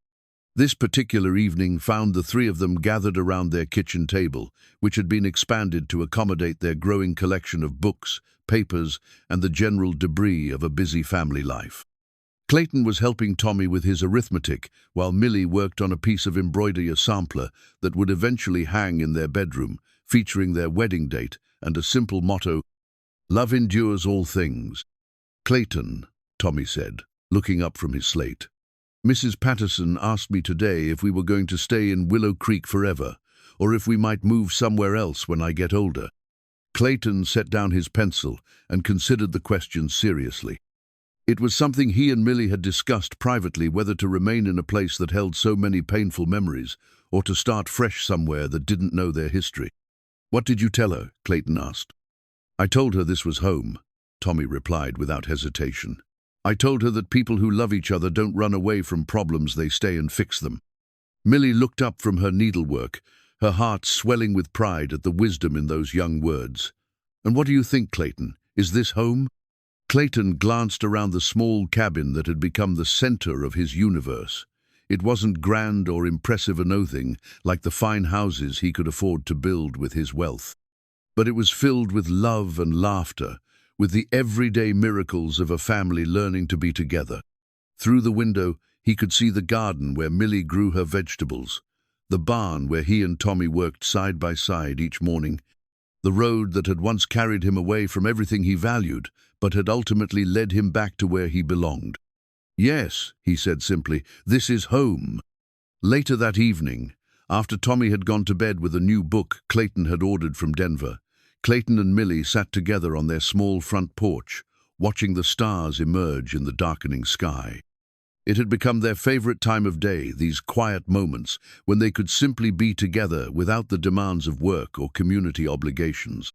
This particular evening found the three of them gathered around their kitchen table, which had been expanded to accommodate their growing collection of books, papers, and the general debris of a busy family life. Clayton was helping Tommy with his arithmetic, while Millie worked on a piece of embroidery sampler that would eventually hang in their bedroom, featuring their wedding date and a simple motto, "Love endures all things." "Clayton," Tommy said, looking up from his slate, "Mrs. Patterson asked me today if we were going to stay in Willow Creek forever, or if we might move somewhere else when I get older." Clayton set down his pencil and considered the question seriously. It was something he and Millie had discussed privately, whether to remain in a place that held so many painful memories or to start fresh somewhere that didn't know their history. "What did you tell her?" Clayton asked. "I told her this was home," Tommy replied without hesitation. "I told her that people who love each other don't run away from problems, they stay and fix them." Millie looked up from her needlework, her heart swelling with pride at the wisdom in those young words. "And what do you think, Clayton? Is this home?" Clayton glanced around the small cabin that had become the center of his universe. It wasn't grand or impressive anything like the fine houses he could afford to build with his wealth. But it was filled with love and laughter, with the everyday miracles of a family learning to be together. Through the window, he could see the garden where Millie grew her vegetables, the barn where he and Tommy worked side by side each morning, the road that had once carried him away from everything he valued, but had ultimately led him back to where he belonged. "Yes," he said simply, "this is home." Later that evening, after Tommy had gone to bed with a new book Clayton had ordered from Denver, Clayton and Millie sat together on their small front porch, watching the stars emerge in the darkening sky. It had become their favorite time of day, these quiet moments when they could simply be together without the demands of work or community obligations.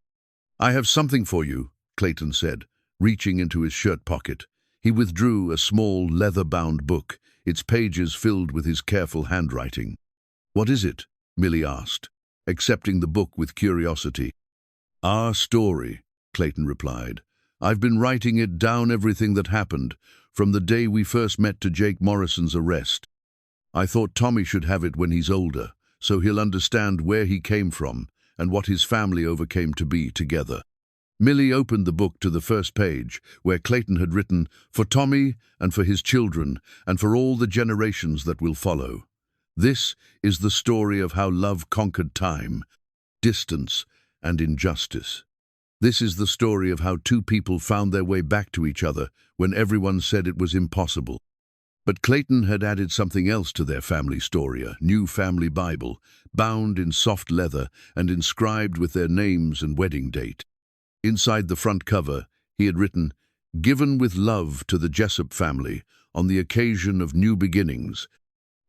"I have something for you," Clayton said, reaching into his shirt pocket. He withdrew a small, leather-bound book, its pages filled with his careful handwriting. "What is it?" Millie asked, accepting the book with curiosity. "Our story," Clayton replied. "I've been writing it down, everything that happened, from the day we first met to Jake Morrison's arrest. I thought Tommy should have it when he's older, so he'll understand where he came from and what his family overcame to be together." Millie opened the book to the first page, where Clayton had written, "For Tommy and for his children and for all the generations that will follow." This is the story of how love conquered time, distance, and injustice. This is the story of how two people found their way back to each other when everyone said it was impossible. But Clayton had added something else to their family story, a new family Bible, bound in soft leather and inscribed with their names and wedding date. Inside the front cover, he had written, "Given with love to the Jessup family on the occasion of new beginnings.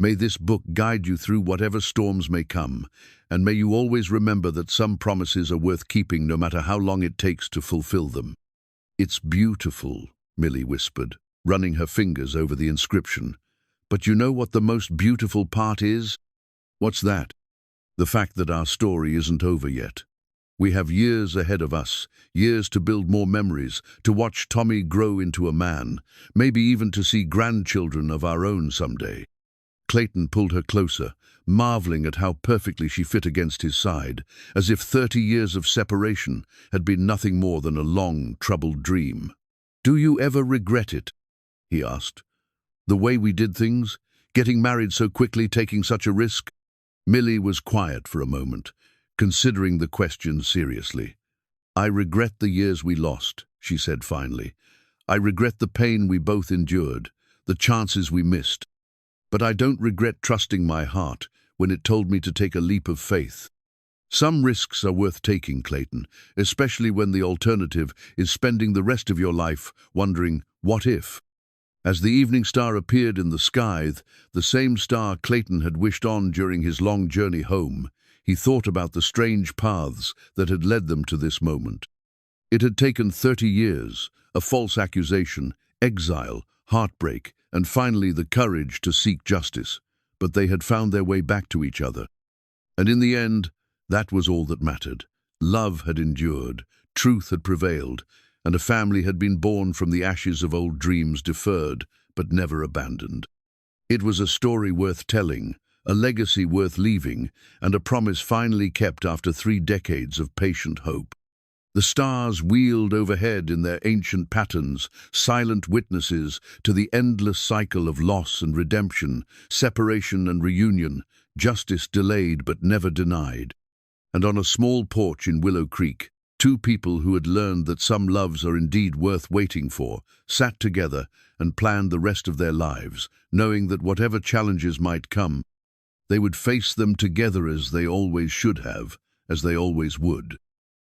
May this book guide you through whatever storms may come, and may you always remember that some promises are worth keeping no matter how long it takes to fulfill them." "It's beautiful," Millie whispered, running her fingers over the inscription. "But you know what the most beautiful part is?" "What's that?" "The fact that our story isn't over yet. We have years ahead of us, years to build more memories, to watch Tommy grow into a man, maybe even to see grandchildren of our own someday." Clayton pulled her closer, marveling at how perfectly she fit against his side, as if 30 years of separation had been nothing more than a long, troubled dream. "Do you ever regret it?" he asked. "The way we did things? Getting married so quickly, taking such a risk?" Millie was quiet for a moment, considering the question seriously. "I regret the years we lost," she said finally. "I regret the pain we both endured, the chances we missed. But I don't regret trusting my heart when it told me to take a leap of faith. Some risks are worth taking, Clayton, especially when the alternative is spending the rest of your life wondering, what if?" As the evening star appeared in the sky, the same star Clayton had wished on during his long journey home, he thought about the strange paths that had led them to this moment. It had taken 30 years, a false accusation, exile, heartbreak, and finally the courage to seek justice, but they had found their way back to each other. And in the end, that was all that mattered. Love had endured, truth had prevailed, and a family had been born from the ashes of old dreams deferred, but never abandoned. It was a story worth telling, a legacy worth leaving, and a promise finally kept after 3 decades of patient hope. The stars wheeled overhead in their ancient patterns, silent witnesses to the endless cycle of loss and redemption, separation and reunion, justice delayed but never denied. And on a small porch in Willow Creek, 2 people who had learned that some loves are indeed worth waiting for, sat together and planned the rest of their lives, knowing that whatever challenges might come, they would face them together as they always should have, as they always would.